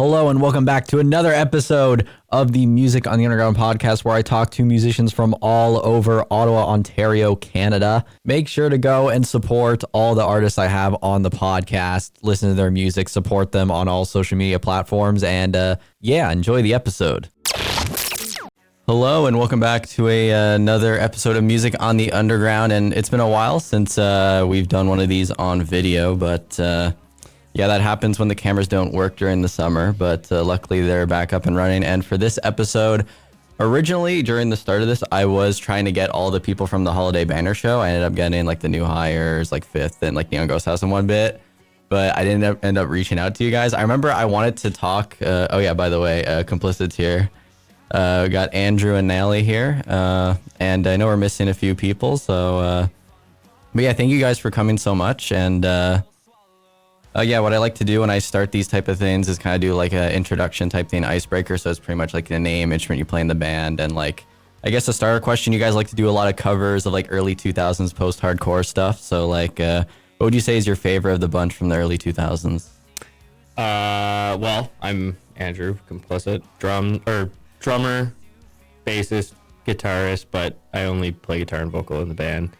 Hello and welcome back to another episode of the Music on the Underground podcast, where I talk to musicians from all over Ottawa, Ontario, Canada. Make sure to go and support all the artists I have on the podcast, listen to their music, support them on all social media platforms, and enjoy the episode. Hello and welcome back to another episode of Music on the Underground, and it's been a while since we've done one of these on video, but yeah, that happens when the cameras don't work during the summer, but luckily they're back up and running. And for this episode, originally during the start of this, I was trying to get all the people from the Holiday Banner Show. I ended up getting like the new hires, like Fifth and like Neon Ghost House in one bit, but I didn't end up reaching out to you guys. I remember I wanted to talk. Oh yeah, by the way, Complicit's here. We got Andrew and Naly here, and I know we're missing a few people. So, but yeah, thank you guys for coming so much. And yeah, what I like to do when I start these type of things is kind of do like an introduction type thing, icebreaker. So it's pretty much like the name, instrument you play in the band, and like, I guess a starter question. You guys like to do a lot of covers of like early 2000s post-hardcore stuff. So like, what would you say is your favorite of the bunch from the early 2000s? Well, I'm Andrew, Complicit, drummer, bassist, guitarist, but I only play guitar and vocal in the band.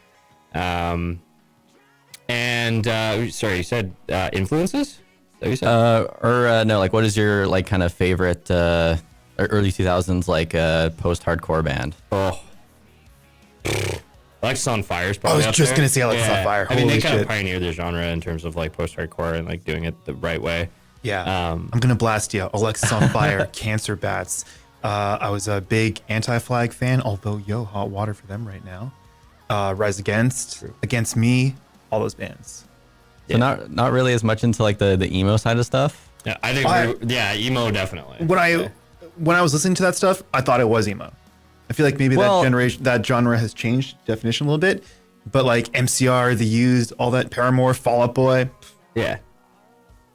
And sorry, you said influences? Is that what you said? No, like what is your like kind of favorite early 2000s like post-hardcore band? Oh, Alexis on Fire is probably I was just going to say Alexis on Fire. I mean, they kind shit. of pioneered the genre in terms of like post-hardcore and like doing it the right way. Yeah. I'm going to blast you. Alexis on Fire, Cancer Bats. I was a big Anti-Flag fan, although, hot water for them right now. Rise Against, True. Against Me, all those bands. So not really as much into like the email side of stuff. Yeah, I think emo definitely. When I was listening to that stuff, I thought it was emo. I feel like maybe that genre has changed definition a little bit, but like MCR, The Used, all that, Paramore, Fall Out Boy. Yeah.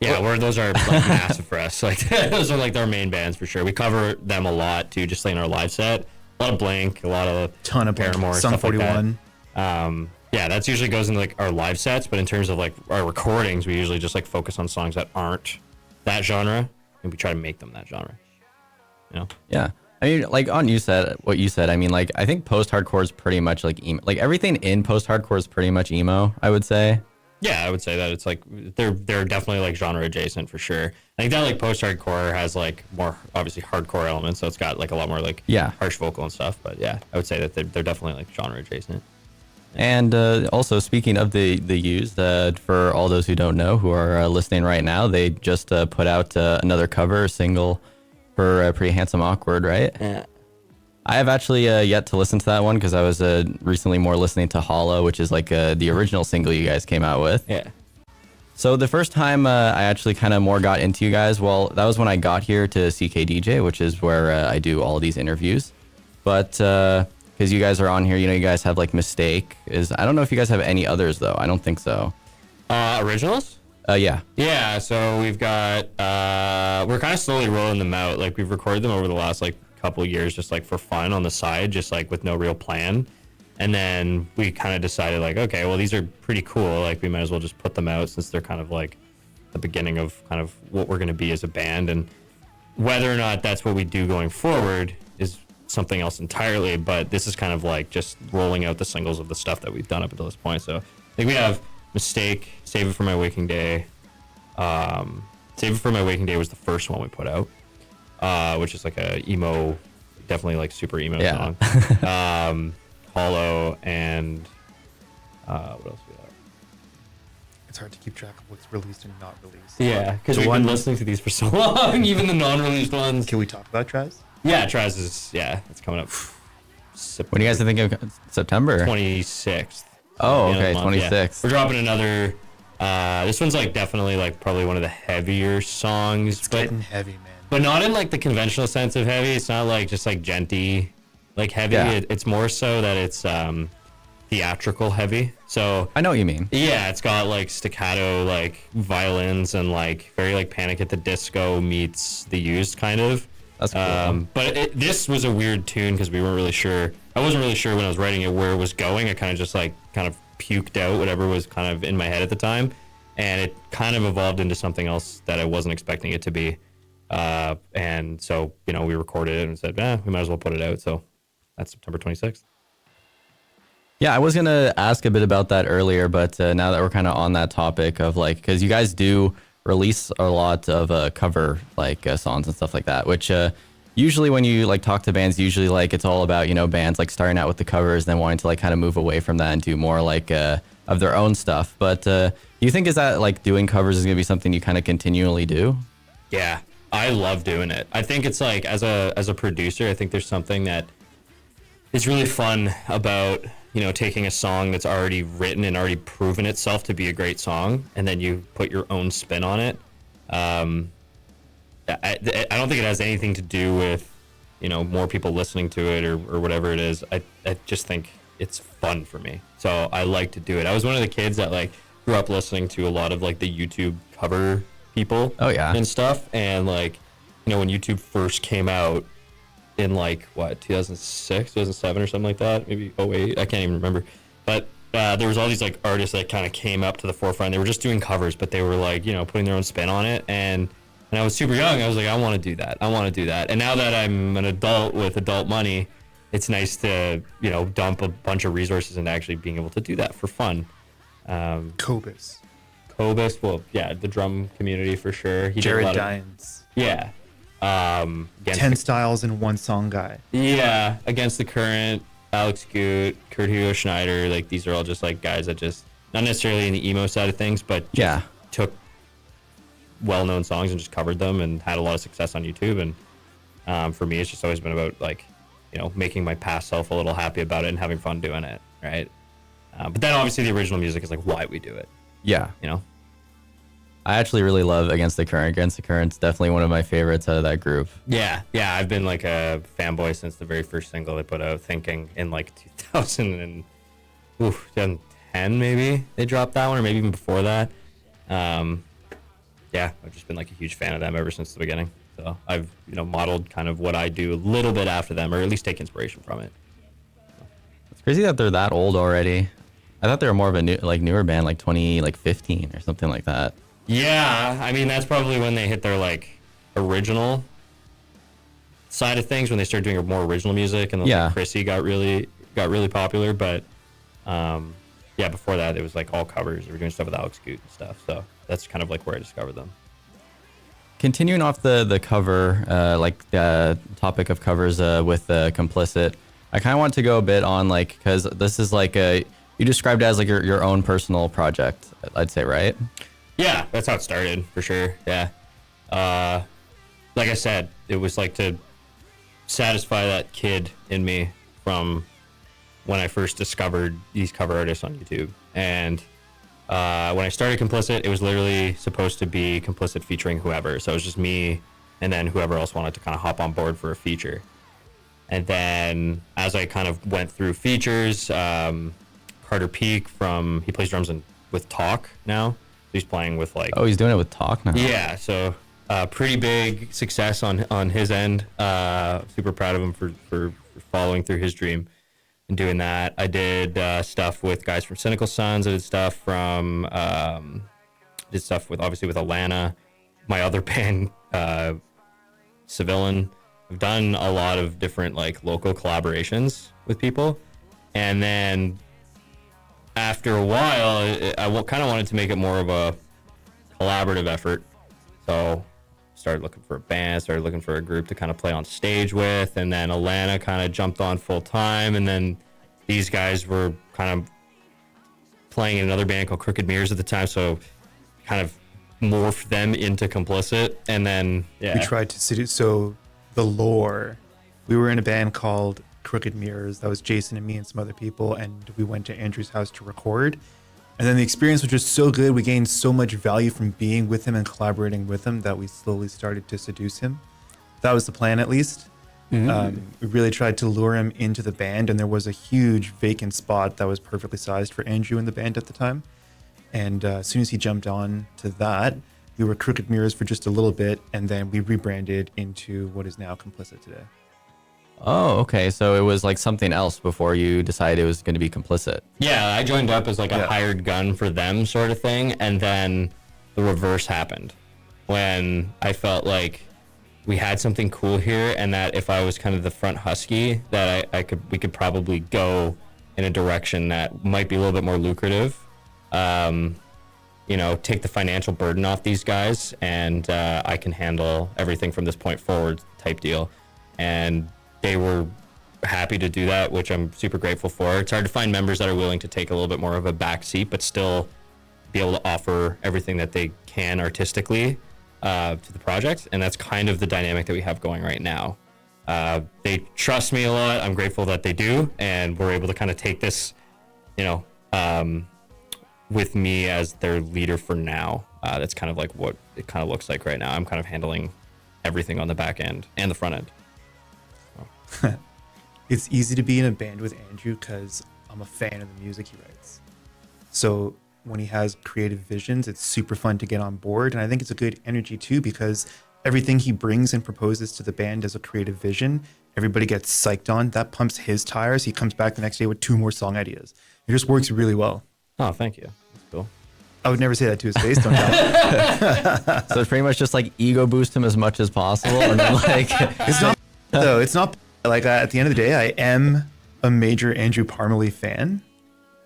Yeah, where those are like massive for us. Like those are like our main bands for sure. We cover them a lot too, just like in our live set. A lot of Blink, a lot of Ton of Paramore, Sum stuff 41. Like that. Yeah, that's usually goes into like our live sets, but in terms of like our recordings, we usually just like focus on songs that aren't that genre, and we try to make them that genre. You know? Yeah. I mean, like what you said, I mean, like, I think post-hardcore is pretty much like emo. Like everything in post-hardcore is pretty much emo, I would say. Yeah, I would say that it's like they're definitely like genre adjacent for sure. I think that like post-hardcore has like more obviously hardcore elements, so it's got like a lot more like harsh vocal and stuff. But yeah, I would say that they're definitely like genre adjacent. And also, speaking of the Used, for all those who don't know, who are listening right now, they just put out another cover single for Pretty Handsome Awkward, right? Yeah. I have actually yet to listen to that one because I was recently more listening to Hollow, which is like the original single you guys came out with. Yeah. So the first time I actually kind of more got into you guys, well, that was when I got here to CKDJ, which is where I do all these interviews. But because you guys are on here, you guys have like Mistake. I don't know if you guys have any others though. I don't think so. Originals? Yeah. Yeah, so we've got we're kind of slowly rolling them out. Like we've recorded them over the last like couple years just like for fun on the side, just like with no real plan. And then we kind of decided like, okay, well, these are pretty cool. Like we might as well just put them out since they're kind of like the beginning of kind of what we're going to be as a band. And whether or not that's what we do going forward is something else entirely. But this is kind of like just rolling out the singles of the stuff that we've done up until this point. So I think we have Mistake, Save It For My Waking Day. Save It For My Waking Day was the first one we put out. Which is like a emo, definitely like super emo song. Hollow and what else we got? It's hard to keep track of what's released and not released. Yeah, because we've been listening to these for so long, even the non-released ones. Can we talk about Traz? Yeah, Traz is, it's coming up. When do you guys think of September? 26th. Oh, okay, 26th. Yeah. We're dropping another, this one's like definitely like probably one of the heavier songs. It's getting heavy, man. But not in like the conventional sense of heavy. It's not like just like genty, like heavy. Yeah. It's more so that it's theatrical heavy. So I know what you mean. Yeah, it's got like staccato like violins and like very like Panic at the Disco meets The Used kind of. That's cool. But this was a weird tune because we weren't really sure. I wasn't really sure when I was writing it where it was going. I kind of just like kind of puked out whatever was kind of in my head at the time, and it kind of evolved into something else that I wasn't expecting it to be. And so, we recorded it and said, we might as well put it out. So that's September 26th. Yeah, I was going to ask a bit about that earlier, but now that we're kind of on that topic of like, because you guys do release a lot of cover like songs and stuff like that, which usually when you like talk to bands, usually like it's all about, bands like starting out with the covers, then wanting to like kind of move away from that and do more like of their own stuff. But you think is that like doing covers is going to be something you kind of continually do? Yeah, I love doing it. I think it's like as a producer, I think there's something that is really fun about taking a song that's already written and already proven itself to be a great song, and then you put your own spin on it. I don't think it has anything to do with more people listening to it or whatever it is. I just think it's fun for me, so I like to do it. I was one of the kids that like grew up listening to a lot of like the YouTube cover people. Oh yeah, and stuff, and like when YouTube first came out in like 2006, 2007 or something like that, maybe 08, I can't even remember. But there was all these like artists that kind of came up to the forefront. They were just doing covers, but they were like putting their own spin on it. And I was super young. I was like, I want to do that. And now that I'm an adult with adult money, it's nice to dump a bunch of resources into actually being able to do that for fun. Cobus, well, yeah, the drum community for sure. Jared Dines. Yeah. 10 styles in one song guy. Yeah, Against the Current, Alex Goot, Kurt Hugo Schneider, like these are all just like guys that just not necessarily in the emo side of things, but just took well-known songs and just covered them and had a lot of success on YouTube. And for me, it's just always been about like making my past self a little happy about it and having fun doing it, right? But then obviously the original music is like why we do it. Yeah, I actually really love Against the Current. Against the Current's definitely one of my favorites out of that group. Yeah, I've been like a fanboy since the very first single they put out, Thinking, in like 2010 maybe they dropped that one, or maybe even before that. I've just been like a huge fan of them ever since the beginning. So I've modeled kind of what I do a little bit after them, or at least take inspiration from it. It's crazy that they're that old already. I thought they were more of a newer band, like 2015 or something like that. Yeah, I mean that's probably when they hit their like original side of things, when they started doing more original music, and then like, Chrissy got really popular. But before that it was like all covers. They were doing stuff with Alex Goot and stuff. So that's kind of like where I discovered them. Continuing off the cover, topic of covers with Complicit, I kind of want to go a bit on like, because this is like you described it as like your own personal project, I'd say, right? Yeah, that's how it started, for sure. Yeah. Like I said, it was like to satisfy that kid in me from when I first discovered these cover artists on YouTube. And when I started Complicit, it was literally supposed to be Complicit featuring whoever. So it was just me and then whoever else wanted to kind of hop on board for a feature. And then as I kind of went through features, Carter Peak he plays drums with Talk now. He's playing with like... Oh, he's doing it with Talk now. Yeah, so pretty big success on his end. Super proud of him for following through his dream and doing that. I did stuff with guys from Cynical Sons. I did stuff with obviously with Alana, my other band, Cevilan. I've done a lot of different like local collaborations with people, and then after a while, I kind of wanted to make it more of a collaborative effort. So started looking for a band, started looking for a group to kind of play on stage with, and then Alana kind of jumped on full time, and then these guys were kind of playing in another band called Crooked Mirrors at the time, so kind of morphed them into Complicit, and then we tried to seduce. So the lore, we were in a band called Crooked Mirrors. That was Jason and me and some other people, and we went to Andrew's house to record. And then the experience was just so good. We gained so much value from being with him and collaborating with him that we slowly started to seduce him. That was the plan, at least. We really tried to lure him into the band, and there was a huge vacant spot that was perfectly sized for Andrew in the band at the time. And as soon as he jumped on to that, we were Crooked Mirrors for just a little bit, and then we rebranded into what is now Complicit today. Oh, okay. So it was like something else before you decided it was going to be Complicit. Yeah, I joined up as like a hired gun for them sort of thing, and then the reverse happened when I felt like we had something cool here, and that if I was kind of the front husky, that we could probably go in a direction that might be a little bit more lucrative. Take the financial burden off these guys, and I can handle everything from this point forward type deal. And they were happy to do that, which I'm super grateful for. It's hard to find members that are willing to take a little bit more of a back seat, but still be able to offer everything that they can artistically to the project. And that's kind of the dynamic that we have going right now. They trust me a lot. I'm grateful that they do. And we're able to kind of take this, with me as their leader for now. That's kind of like what it kind of looks like right now. I'm kind of handling everything on the back end and the front end. So. It's easy to be in a band with Andrew because I'm a fan of the music he writes. So when he has creative visions, it's super fun to get on board. And I think it's a good energy too, because everything he brings and proposes to the band as a creative vision, everybody gets psyched on. That pumps his tires. He comes back the next day with 2 more song ideas. It just works really well. Oh, thank you. That's cool. I would never say that to his face, don't tell. So it's pretty much just like ego boost him as much as possible. And then like, It's not, though. It's not like at the end of the day, I am a major Andrew Parmalee fan.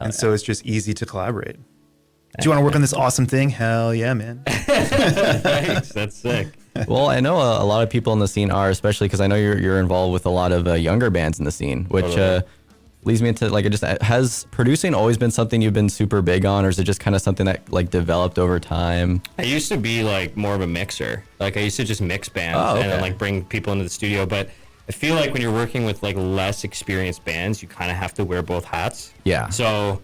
And so it's just easy to collaborate. Do you want to work on this awesome thing? Hell yeah, man. Thanks. That's sick. well, I know a lot of people in the scene are, especially because I know you're involved with a lot of younger bands in the scene, which Totally. leads me into like, has producing always been something you've been super big on, or is it just kind of something that like developed over time? I used to be like more of a mixer. Like I used to just mix bands and then like bring people into the studio. But I feel like when you're working with like less experienced bands, you kind of have to wear both hats. Yeah. So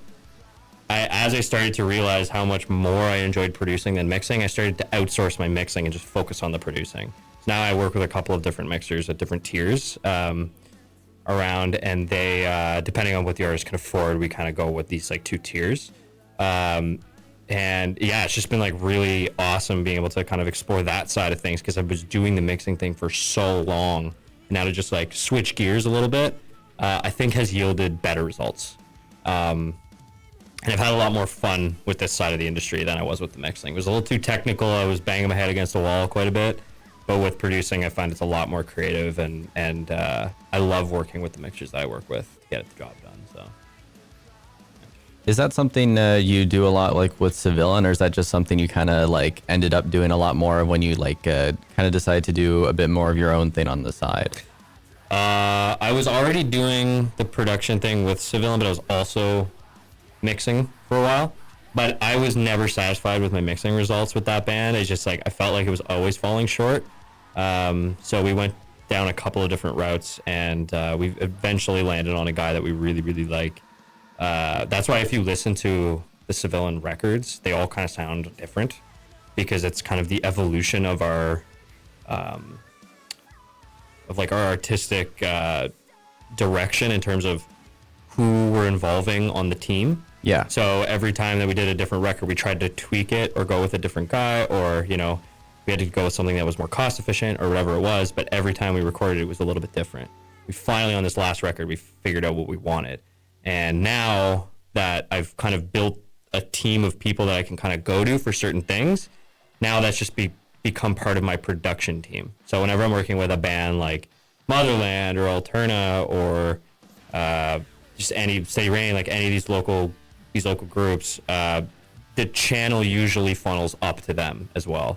as I started to realize how much more I enjoyed producing than mixing, I started to outsource my mixing and just focus on the producing. So now I work with a couple of different mixers at different tiers around, and they, depending on what the artist can afford, we kind of go with these like 2 tiers. And yeah, it's just been like really awesome being able to kind of explore that side of things, because I was doing the mixing thing for so long. And now to just like switch gears a little bit, I think has yielded better results. And I've had a lot more fun with this side of the industry than I was with the mixing. It was a little too technical. I was banging my head against the wall quite a bit. But with producing, I find it's a lot more creative, and I love working with the mixers that I work with to get the job done. So, Is that something you do a lot like with Cevilan, or is that just something you kind of like ended up doing a lot more when you like kind of decided to do a bit more of your own thing on the side? I was already doing the production thing with Cevilan, but I was also mixing for a while. But I was never satisfied with my mixing results with that band. It's just like I felt like it was always falling short. So we went down a couple of different routes, and we eventually landed on a guy that we really, really like. That's why if you listen to the Cevilan records, they all kind of sound different, because it's kind of the evolution of our artistic direction in terms of who we're involving on the team. Yeah. So every time that we did a different record, we tried to tweak it or go with a different guy, or, we had to go with something that was more cost efficient or whatever it was. But every time we recorded, it was a little bit different. We finally, on this last record, we figured out what we wanted. And now that I've kind of built a team of people that I can kind of go to for certain things, now that's just become part of my production team. So whenever I'm working with a band like Motherland or Alterna or just any Steady Rain, like any of these local groups, the channel usually funnels up to them as well.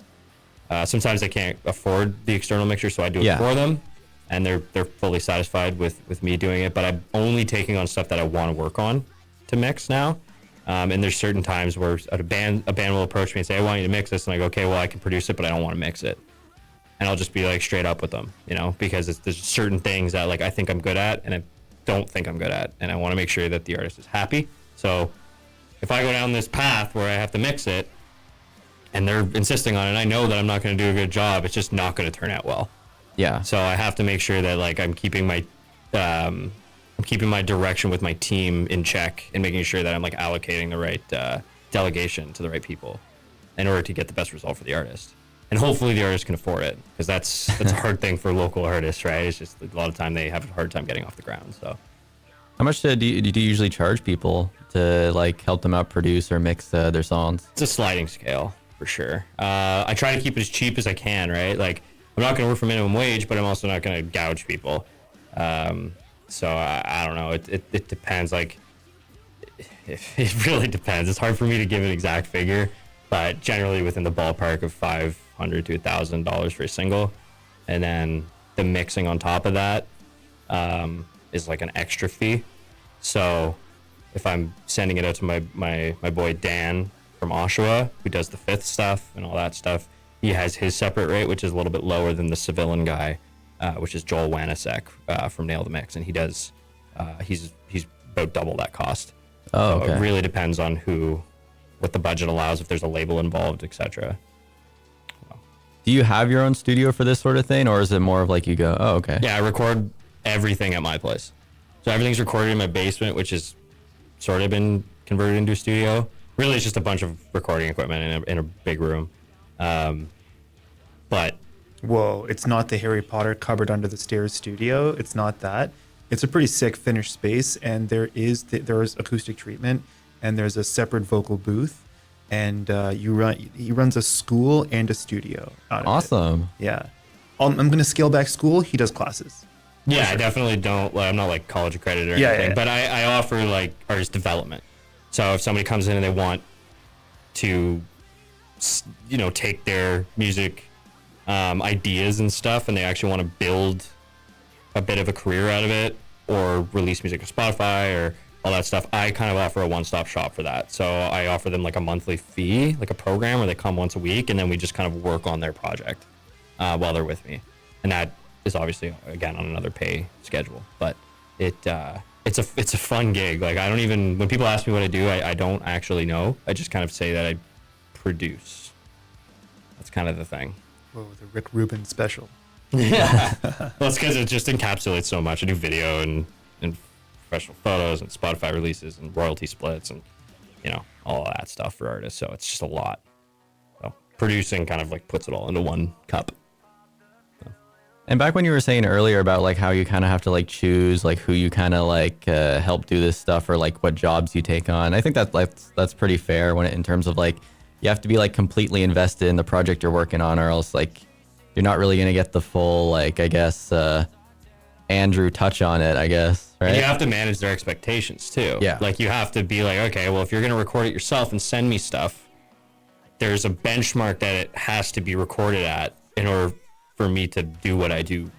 Sometimes they can't afford the external mixer, so I do it for them, and they're fully satisfied with me doing it. But I'm only taking on stuff that I want to work on to mix now. And there's certain times where a band will approach me and say, I want you to mix this, and I go, okay, well, I can produce it, but I don't want to mix it. And I'll just be like straight up with them, because there's certain things that like I think I'm good at and I don't think I'm good at, and I want to make sure that the artist is happy. So if I go down this path where I have to mix it and they're insisting on it, I know that I'm not going to do a good job. It's just not going to turn out well. Yeah. So I have to make sure that like I'm keeping my direction with my team in check, and making sure that I'm like allocating the right delegation to the right people in order to get the best result for the artist. And hopefully the artist can afford it, because that's a hard thing for local artists, right? It's just a lot of time they have a hard time getting off the ground. So, how much do you usually charge people to like help them out produce or mix their songs? it's a sliding scale for sure. I try to keep it as cheap as I can, right? Like I'm not going to work for minimum wage, but I'm also not going to gouge people. So I don't know. It depends. Like, it really depends. It's hard for me to give an exact figure, but generally within the ballpark of $500 to $1,000 for a single, and then the mixing on top of that is like an extra fee. So if I'm sending it out to my boy Dan from Oshawa, who does the fifth stuff and all that stuff, he has his separate rate, which is a little bit lower than the Cevilan guy, which is Joel Wanasek from Nail the Mix, and he does he's about double that cost. Oh, So okay. it really depends on what the budget allows, if there's a label involved, etc. Do you have your own studio for this sort of thing, or is it more of like you go, oh, okay? Yeah, I record everything at my place. So everything's recorded in my basement, which has sort of been converted into a studio. Really, it's just a bunch of recording equipment in a big room. But Whoa, it's not the Harry Potter cupboard under the stairs studio. It's not that. It's a pretty sick finished space, and there is acoustic treatment, and there's a separate vocal booth, and he runs a school and a studio out of it. Awesome. Yeah. I'm gonna scale back school. He does classes. yeah, I definitely don't. Like, I'm not like college accredited or Yeah, anything, yeah. but I offer like artist development. So if somebody comes in and they want to, take their music ideas and stuff, and they actually want to build a bit of a career out of it, or release music to Spotify or all that stuff, I kind of offer a one-stop shop for that. So I offer them like a monthly fee, like a program where they come once a week, and then we just kind of work on their project while they're with me. And that is obviously, again, on another pay schedule. But it's a fun gig. Like, I don't even, when people ask me what I do, I don't actually know. I just kind of say that I produce. That's kind of the thing. Whoa, the Rick Rubin special. Yeah. Well, it's because it just encapsulates so much. I do video and professional photos and Spotify releases and royalty splits and, all of that stuff for artists. So it's just a lot. So producing kind of like puts it all into one cup. And back when you were saying earlier about like how you kind of have to like choose like who you kind of like help do this stuff, or like what jobs you take on, I think that's pretty fair in terms of like you have to be like completely invested in the project you're working on, or else like you're not really gonna get the full like, I guess, Andrew touch on it, I guess, right? And you have to manage their expectations too. Yeah. Like, you have to be like, okay, well, if you're going to record it yourself and send me stuff, there's a benchmark that it has to be recorded at in order for me to do what I do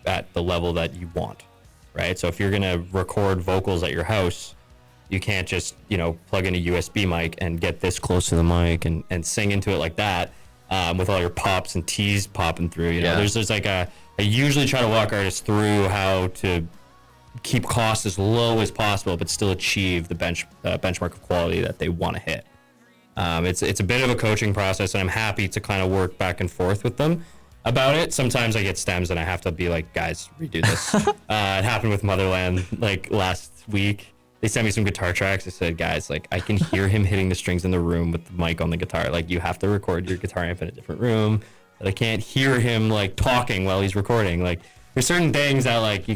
at the level that you want, right? So if you're going to record vocals at your house, you can't just, plug in a USB mic and get this close to the mic and sing into it like that, with all your pops and T's popping through. Yeah. There's like I usually try to walk artists through how to keep costs as low as possible, but still achieve the benchmark of quality that they want to hit. It's a bit of a coaching process, and I'm happy to kind of work back and forth with them about it. Sometimes I get stems and I have to be like, guys, redo this. It happened with Motherland like last week. They sent me some guitar tracks. I said, guys, like, I can hear him hitting the strings in the room with the mic on the guitar. Like, you have to record your guitar amp in a different room. But I can't hear him like talking while he's recording. Like, there's certain things that like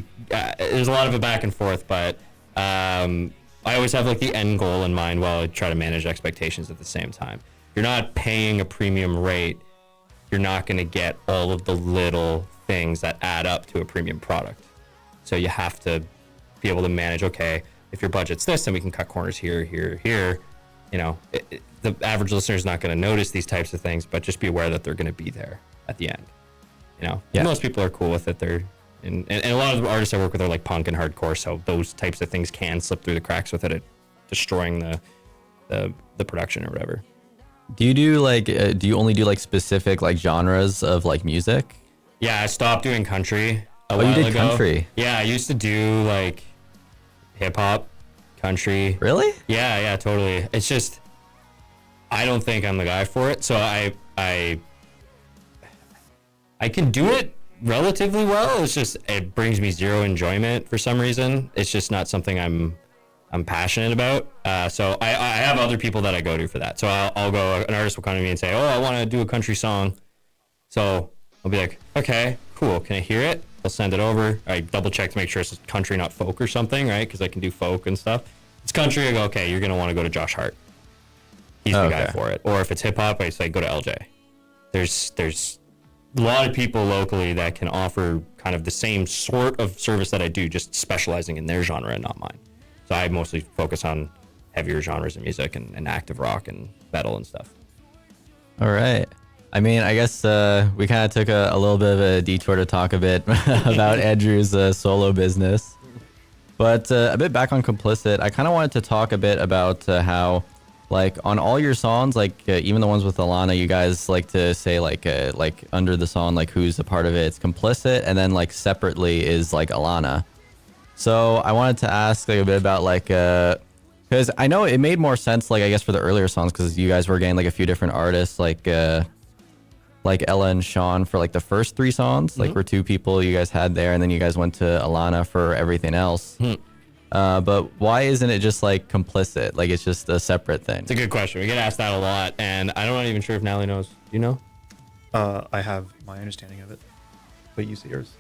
there's a lot of a back and forth, but I always have like the end goal in mind while I try to manage expectations at the same time. If you're not paying a premium rate, you're not going to get all of the little things that add up to a premium product. So you have to be able to manage, okay, if your budget's this, then we can cut corners here, here, here. The average listener is not going to notice these types of things, but just be aware that they're going to be there at the end. Yeah. Most people are cool with it. And a lot of the artists I work with are like punk and hardcore, so those types of things can slip through the cracks without it destroying the production or whatever. Do you do like do you only do like specific like genres of like music? Yeah, I stopped doing country a Oh, while you did ago. country? Yeah, I used to do like hip hop, country. Really? Yeah, totally. It's just I don't think I'm the guy for it. So I can do it relatively well. It's just it brings me zero enjoyment for some reason. It's just not something I'm passionate about. So I have other people that I go to for that. So I'll go. An artist will come to me and say, "Oh, I want to do a country song." So I'll be like, "Okay, cool. Can I hear it?" I'll send it over. I double check to make sure it's country, not folk or something, right? Because I can do folk and stuff. It's country. I go, "Okay, you're gonna want to go to Josh Hart. He's the guy for it." Or if it's hip hop, I say go to LJ. There's a lot of people locally that can offer kind of the same sort of service that I do, just specializing in their genre and not mine. So I mostly focus on heavier genres of music and active rock and metal and stuff. All right. I mean, I guess we kind of took a little bit of a detour to talk a bit about Andrew's solo business. But a bit back on Complicit, I kind of wanted to talk a bit about how, like, on all your songs, like, even the ones with Alana, you guys like to say, like under the song, like, who's a part of it, it's Complicit, and then, like, separately is, like, Alana. So I wanted to ask, like, a bit about, like, because I know it made more sense, like, I guess, for the earlier songs, because you guys were getting, like, a few different artists, like Ella and Sean for, like, the first 3 songs, like, were 2 people you guys had there, and then you guys went to Alana for everything else. But why isn't it just, like, Complicit? Like, it's just a separate thing. It's a good question. We get asked that a lot, and I'm not even sure if Naly knows. You know? I have my understanding of it, but you say yours.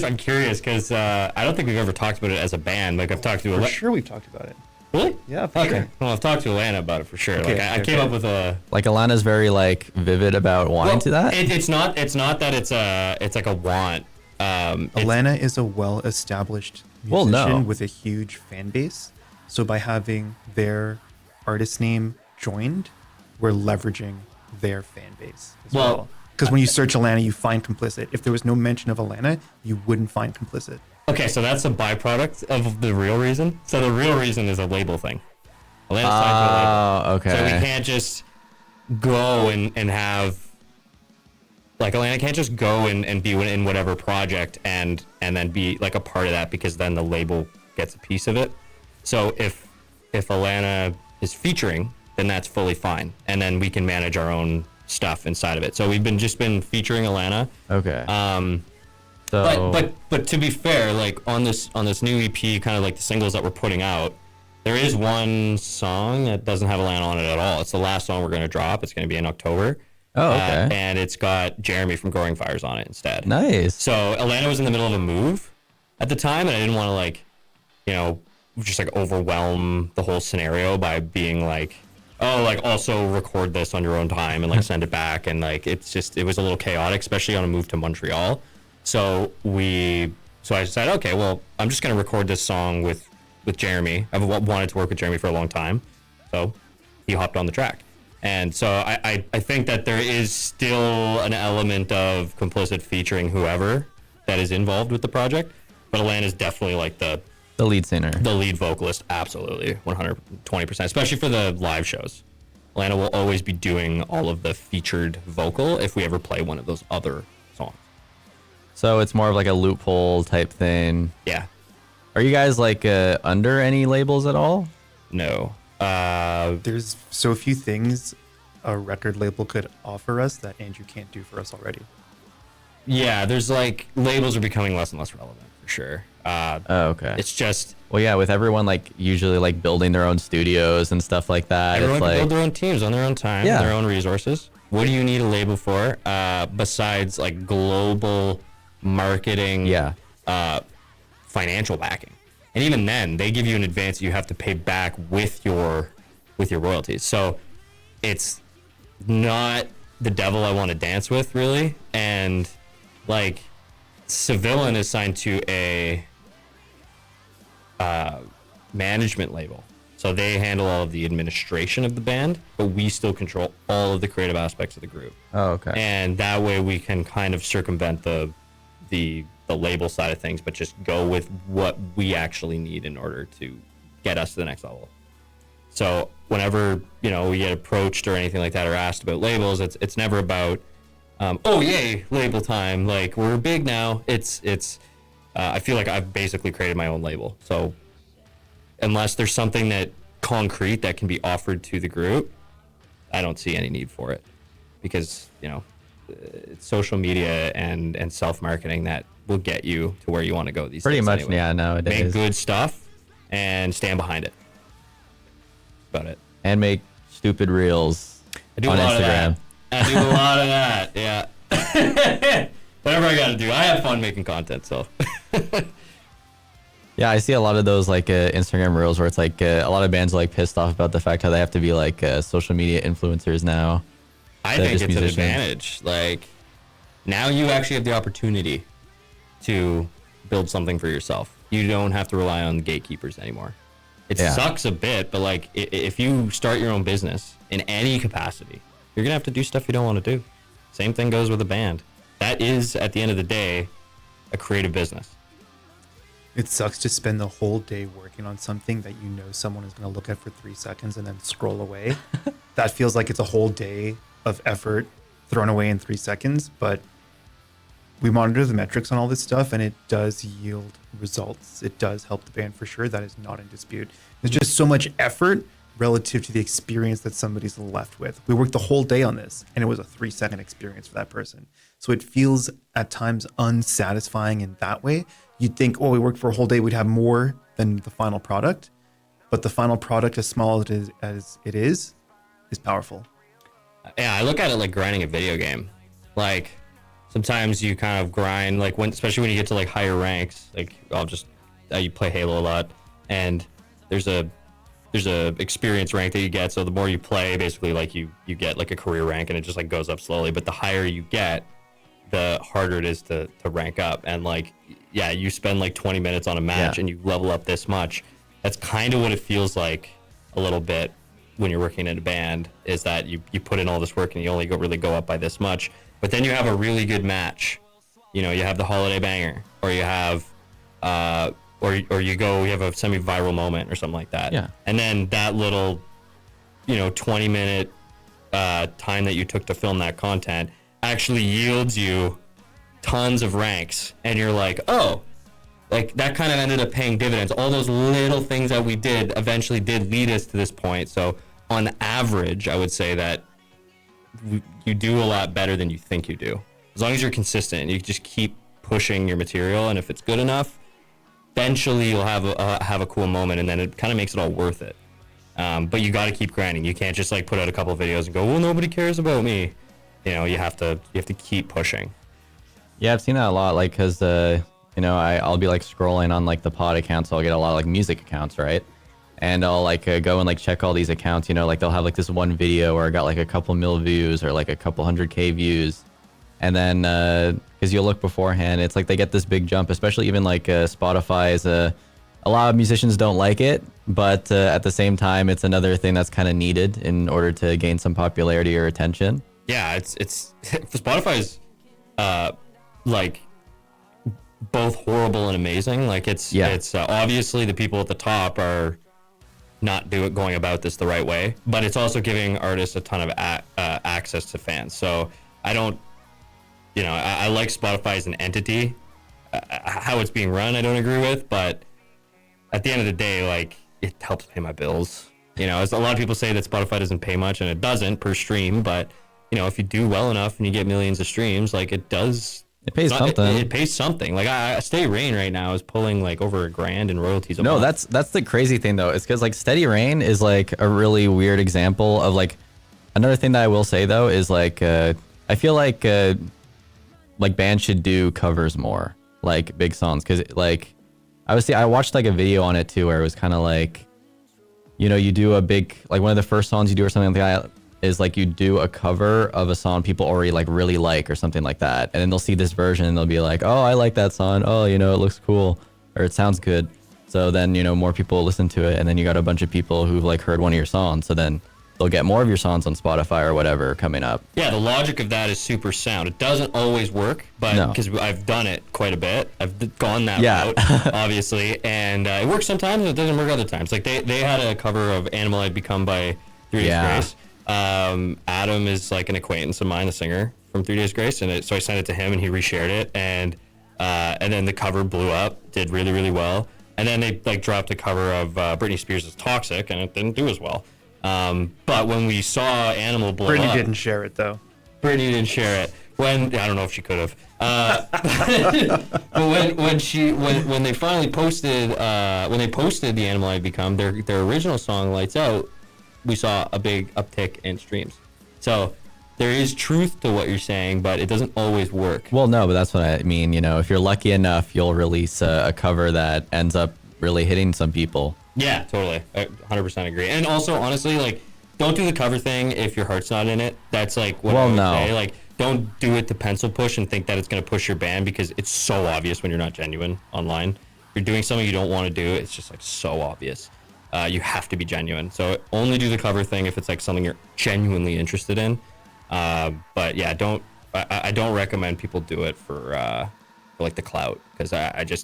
I'm curious because I don't think we've ever talked about it as a band. Like, I've talked to For sure we've talked about it. Really? Yeah, for Okay. sure. Well, I've talked to Alana about it for sure. Okay, Like, I okay, came okay. up with a. Like, Alana's very, like, vivid about wanting to that? It's not that it's like a want. Alana is a well-established Well, musician no. with a huge fan base. So by having their artist name joined, we're leveraging their fan base as Well, well. Because when you search Alana, you find Complicit. If there was no mention of Alana, you wouldn't find Complicit. Okay, so that's a byproduct of the real reason. So the real reason is a label thing. Alana's signed to a label. Oh, okay. So we can't just go and have, like, Alana can't just go and be in whatever project and then be like a part of that, because then the label gets a piece of it. So if Alana is featuring, then that's fully fine, and then we can manage our own stuff inside of it. So we've just been featuring Alana. Okay. So, but to be fair, like on this new EP, kind of like the singles that we're putting out, there is one song that doesn't have Alana on it at all. It's the last song we're going to drop. It's going to be in October. Oh, okay. And it's got Jeremy from Growing Fires on it instead. Nice. So Alana was in the middle of a move at the time, and I didn't want to, like, just like overwhelm the whole scenario by being like, oh, like, also record this on your own time and like send it back, and like it was a little chaotic, especially on a move to Montreal. So I decided, okay, well, I'm just gonna record this song with Jeremy. I've wanted to work with Jeremy for a long time, so he hopped on the track. And so I think that there is still an element of Complicit featuring whoever that is involved with the project, but Alana's definitely like the lead singer. The lead vocalist, absolutely, 120%, especially for the live shows. Alana will always be doing all of the featured vocal if we ever play one of those other songs. So it's more of like a loophole type thing. Yeah. Are you guys like under any labels at all? No. There's so few things a record label could offer us that Andrew can't do for us already. Yeah, there's like labels are becoming less and less relevant for sure. Oh, okay. It's just Well, yeah, with everyone like usually like building their own studios and stuff like that. everyone It's can like, build their own teams on their own time, Yeah. their own resources. What do you need a label for besides like global marketing? Yeah. Financial backing, and even then they give you an advance that you have to pay back with your royalties. So it's not the devil I want to dance with, really. And like Cevilan is signed to a management label, so they handle all of the administration of the band, but we still control all of the creative aspects of the group. Oh, okay. And that way we can kind of circumvent the label side of things, but just go with what we actually need in order to get us to the next level. So whenever, we get approached or anything like that or asked about labels, it's never about, oh, yay, label time. Like, we're big now. It's I feel like I've basically created my own label. So unless there's something that concrete that can be offered to the group, I don't see any need for it, because, it's social media and self-marketing that will get you to where you want to go these Pretty days much, anyway. yeah, nowadays. Make good stuff and stand behind it. That's about it. And make stupid reels I do on a lot Instagram. of that. I do a lot of that, yeah. Whatever I gotta do. I have fun making content, so. Yeah, I see a lot of those like Instagram reels where it's like a lot of bands are like pissed off about the fact how they have to be like social media influencers now. I to think just it's an musicians? advantage. Like, now you actually have the opportunity to build something for yourself. You don't have to rely on gatekeepers anymore. It Yeah. sucks a bit, but like if you start your own business in any capacity, you're gonna have to do stuff you don't want to do. Same thing goes with a band. That is, at the end of the day, a creative business. It sucks to spend the whole day working on something that you know someone is going to look at for 3 seconds and then scroll away. That feels like it's a whole day of effort thrown away in 3 seconds, but we monitor the metrics on all this stuff and it does yield results. It does help the band for sure. That is not in dispute. There's just so much effort relative to the experience that somebody's left with. We worked the whole day on this and it was a 3-second experience for that person. So it feels at times unsatisfying in that way. You'd think, oh, we worked for a whole day, we'd have more than the final product. But the final product, as small as it is powerful. Yeah, I look at it like grinding a video game. Like, sometimes you kind of grind, like especially when you get to like higher ranks. Like, you play Halo a lot, and there's a experience rank that you get. So the more you play, basically, like you get like a career rank, and it just like goes up slowly. But the higher you get, the harder it is to rank up. And like, yeah, you spend like 20 minutes on a match and you level up this much. That's kind of what it feels like a little bit when you're working in a band, is that you put in all this work and you only really go up by this much. But then you have a really good match. You know, you have the holiday banger, or you have or you have a semi-viral moment or something like that. Yeah. And then that little, 20-minute time that you took to film that content actually yields you tons of ranks, and you're like, oh, like that kind of ended up paying dividends. All those little things that we did eventually did lead us to this point. So on average, I would say that you do a lot better than you think you do. As long as you're consistent, you just keep pushing your material, and if it's good enough, eventually you'll have a cool moment, and then it kind of makes it all worth it. But you got to keep grinding. You can't just like put out a couple of videos and go, well, nobody cares about me. You have to keep pushing. Yeah, I've seen that a lot. Like, cause I'll be like scrolling on like the pod accounts. So I'll get a lot of like music accounts, right? And I'll like go and like check all these accounts. Like they'll have like this one video where I got like a couple mil views or like a couple 100K views, and then because you'll look beforehand, it's like they get this big jump. Especially even like Spotify is a lot of musicians don't like it, but at the same time, it's another thing that's kind of needed in order to gain some popularity or attention. Yeah, it's Spotify's like both horrible and amazing. Like it's obviously the people at the top are not going about this the right way, but it's also giving artists a ton of access to fans. So I don't, I like Spotify as an entity. How it's being run, I don't agree with, but at the end of the day, like, it helps pay my bills. As a lot of people say that Spotify doesn't pay much, and it doesn't per stream, but if you do well enough and you get millions of streams, like it does. It pays something. It pays something. Like Steady Rain right now is pulling like over $1,000 in royalties. No, month. that's the crazy thing though. It's because like Steady Rain is like a really weird example of like another thing that I will say though is like I feel like bands should do covers more, like big songs, because like I watched like a video on it too where it was kind of like you do a big, like one of the first songs you do or something like that is like you do a cover of a song people already like really like or something like that, and then they'll see this version and they'll be like, oh, I like that song, oh, it looks cool or it sounds good, so then more people listen to it, and then you got a bunch of people who've like heard one of your songs, so then they'll get more of your songs on Spotify or whatever coming up. Yeah, the logic of that is super sound. It doesn't always work, but because I've done it quite a bit, I've gone that route, obviously, and it works sometimes and it doesn't work other times. Like they had a cover of Animal I'd Become by 3 Days Grace. Adam is like an acquaintance of mine, the singer from 3 Days Grace, and so I sent it to him and he reshared it, and then the cover blew up, did really, really well, and then they like dropped a cover of Britney Spears' Toxic, and it didn't do as well. But when we saw Animal blow up, Britney didn't share it though. Britney didn't share it. I don't know if she could have. But when they finally posted the Animal I'd Become, their original song Lights Out, we saw a big uptick in streams. So there is truth to what you're saying, but it doesn't always work. Well, no, but that's what I mean. If you're lucky enough, you'll release a cover that ends up really hitting some people. Yeah, totally. I 100% agree. And also, honestly, like, don't do the cover thing if your heart's not in it. That's like what Well, I would no. say. Like, don't do it to pencil push and think that it's going to push your band, because it's so obvious when you're not genuine online. If you're doing something you don't want to do, it's just like so obvious. You have to be genuine. So only do the cover thing if it's like something you're genuinely interested in. But yeah, I don't recommend people do it for like the clout, because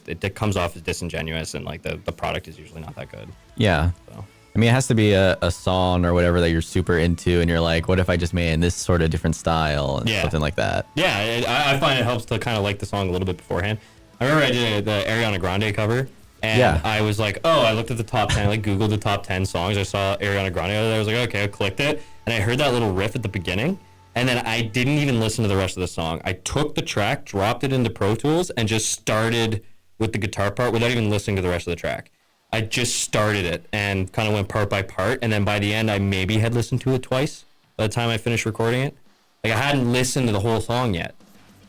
it comes off as disingenuous, and like the product is usually not that good. Yeah. So. I mean, it has to be a song or whatever that you're super into, and you're like, what if I just made it in this sort of different style and something like that? Yeah, I find it helps to kind of like the song a little bit beforehand. I remember I did the Ariana Grande cover, and I was like, I looked at the top 10, like Googled the top 10 songs. I saw Ariana Grande, I was like, okay, I clicked it, and I heard that little riff at the beginning, and then I didn't even listen to the rest of the song. I took the track, dropped it into Pro Tools, and just started with the guitar part without even listening to the rest of the track. I just started it and kind of went part by part, and then by the end, I maybe had listened to it twice by the time I finished recording it. Like, I hadn't listened to the whole song yet.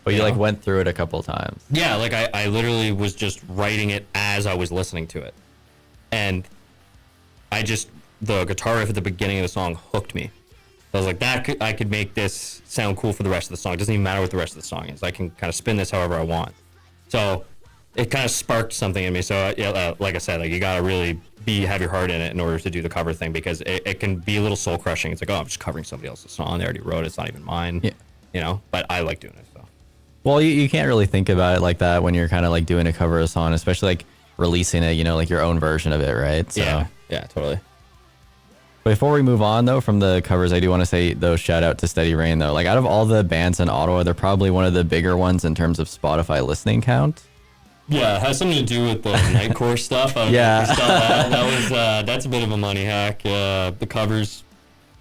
But you like went through it a couple times. Yeah, like I literally was just writing it as I was listening to it. And the guitar riff at the beginning of the song hooked me. I was like, I could make this sound cool for the rest of the song. It doesn't even matter what the rest of the song is. I can kind of spin this however I want. So it kind of sparked something in me. So like I said, like you gotta really have your heart in it in order to do the cover thing, because it can be a little soul crushing. It's like, I'm just covering somebody else's song. They already wrote it. It's not even mine. Yeah. But I like doing it. So. Well, you can't really think about it like that when you're kind of like doing a cover of a song, especially like releasing it, like your own version of it, right? So. Yeah, totally. Before we move on, though, from the covers, I do want to say, though, shout out to Steady Rain, though. Like, out of all the bands in Ottawa, they're probably one of the bigger ones in terms of Spotify listening count. Yeah, it has something to do with the Nightcore stuff. That's a bit of a money hack. The covers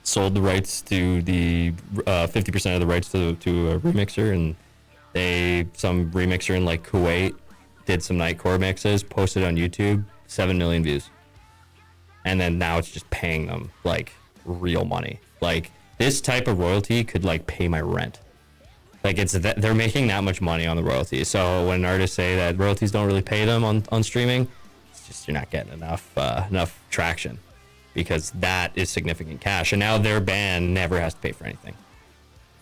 sold the rights to the 50% of the rights to a remixer, and some remixer in like Kuwait did some Nightcore mixes, posted on YouTube, 7 million views. And then now it's just paying them like real money. Like, this type of royalty could like pay my rent. Like, they're making that much money on the royalties. So when artists say that royalties don't really pay them on streaming, it's just, you're not getting enough traction, because that is significant cash. And now their band never has to pay for anything.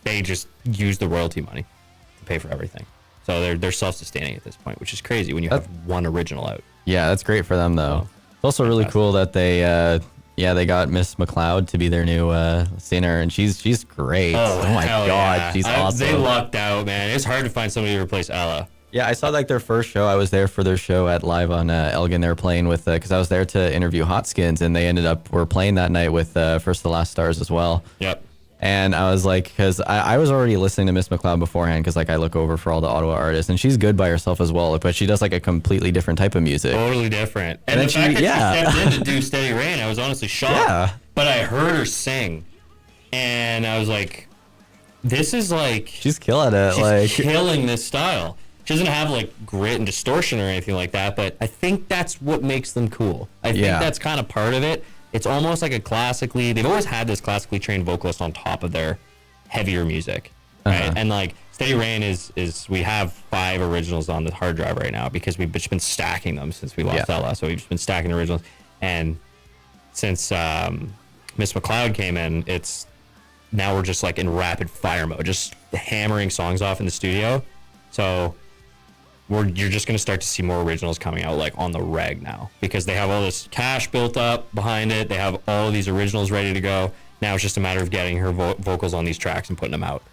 They just use the royalty money to pay for everything. So they're self-sustaining at this point, which is crazy when you have one original out. Yeah, that's great for them, though. It's also really cool that they got Miss McLeod to be their new singer, and she's great. Oh my God, she's awesome. They lucked out, man. It's hard to find somebody to replace Ella. Yeah, I saw like their first show. I was there for their show at Live on Elgin. They were playing with, because I was there to interview Hot Skins, and they were playing that night with First the Last Stars as well. Yep. And I was like, because I was already listening to Miss McLeod beforehand, because like I look over for all the Ottawa artists, and she's good by herself as well, but she does like a completely different type of music. Totally different. And the fact that she stepped in to do Steady Rain, I was honestly shocked. Yeah. But I heard her sing, and I was like, this is like... She's killing it. She's killing this style. She doesn't have like grit and distortion or anything like that, but I think that's what makes them cool. I think that's kind of part of it. It's almost like they've always had this classically trained vocalist on top of their heavier music, right? And like Steady Rain is we have 5 originals on the hard drive right now, because we've just been stacking them since we lost Ella. So we've just been stacking the originals. And since Miss McLeod came in, now we're just like in rapid fire mode, just hammering songs off in the studio. So you're just going to start to see more originals coming out like on the reg now, because they have all this cash built up behind it. They have all of these originals ready to go. Now it's just a matter of getting her vocals on these tracks and putting them out.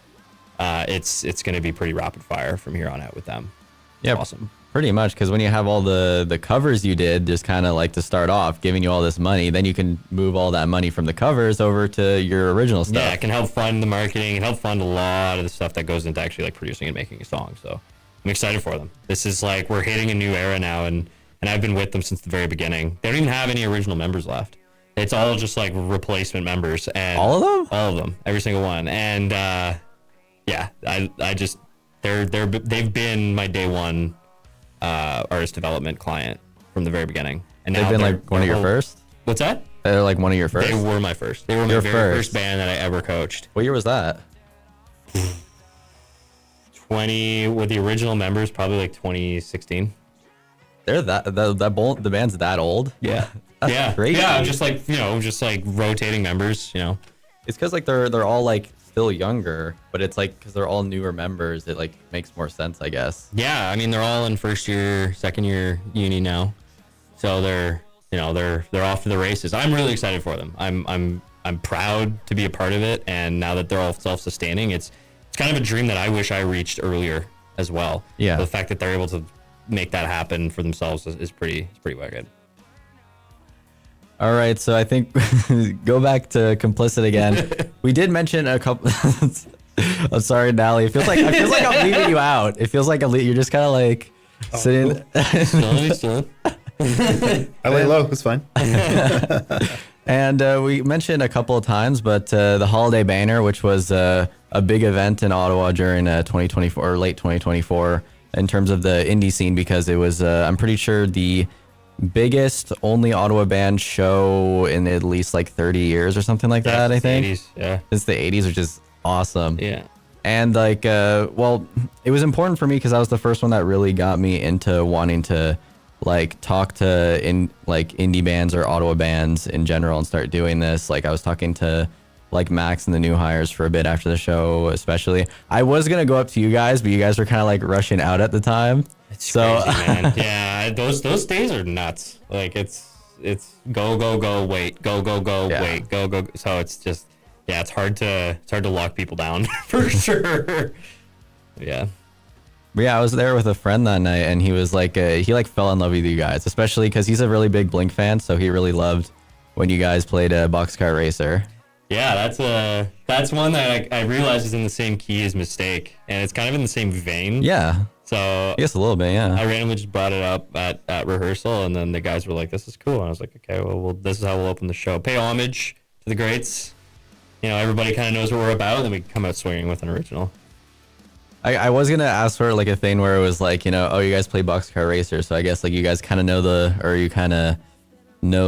It's going to be pretty rapid fire from here on out with them. Yeah, awesome. Pretty much, because when you have all the covers you did, just kind of like to start off, giving you all this money, then you can move all that money from the covers over to your original stuff. Yeah, it can help fund the marketing and help fund a lot of the stuff that goes into actually like producing and making a song. So I'm excited for them. This is like, we're hitting a new era now, and I've been with them since the very beginning. They don't even have any original members left. It's all just like replacement members. And all of them? All of them. Every single one. And they've been my day one artist development client from the very beginning. And now they've been like one of your first? What's that? They're like one of your first? They were my first. They were my very first band that I ever coached. What year was that? With the original members, probably like 2016. They're the band's that old. Yeah. That's yeah. crazy. Yeah. Just like, just like rotating members. It's because like they're all like still younger, but it's like because they're all newer members, it like makes more sense, I guess. Yeah. I mean, they're all in first year, second year uni now. So they're off to the races. I'm really excited for them. I'm proud to be a part of it. And now that they're all self-sustaining, it's kind of a dream that I wish I reached earlier as well. Yeah. So the fact that they're able to make that happen for themselves is pretty wicked. All right, so I think go back to Complicit again. We did mention a couple. I'm sorry, Naly. It feels like I'm leaving you out. It feels like you're just kind of like sitting. Still. I lay low. It's fine. And we mentioned a couple of times, but the Holiday Banner, which was a big event in Ottawa during 2024 or late 2024 in terms of the indie scene, because it was I'm pretty sure the biggest only Ottawa band show in at least like 30 years or something like that. I think 80s, yeah. It's the 80s, which is awesome. Yeah. And like, well, it was important for me because I was the first one that really got me into wanting to like talk to indie bands or Ottawa bands in general and start doing this. Like I was talking to like Max and the new hires for a bit after the show, especially. I was going to go up to you guys, but you guys were kind of like rushing out at the time. It's crazy, man. Yeah, those days are nuts. Like it's go, wait, go, Yeah. wait, go. So it's just, yeah, it's hard to lock people down for sure. Yeah. But yeah, I was there with a friend that night, and he was like, he like fell in love with you guys, especially because he's a really big Blink fan, so he really loved when you guys played Boxcar Racer. Yeah, that's one that I realized is in the same key as Mistake, and it's kind of in the same vein. Yeah, So I guess a little bit, yeah. I randomly just brought it up at rehearsal, and then the guys were like, "This is cool," and I was like, "Okay, well, this is how we'll open the show. Pay homage to the greats. Everybody kind of knows what we're about, and then we come out swinging with an original." I was gonna ask for like a thing where it was like, oh, you guys play Boxcar Racer, so I guess like you guys kind of know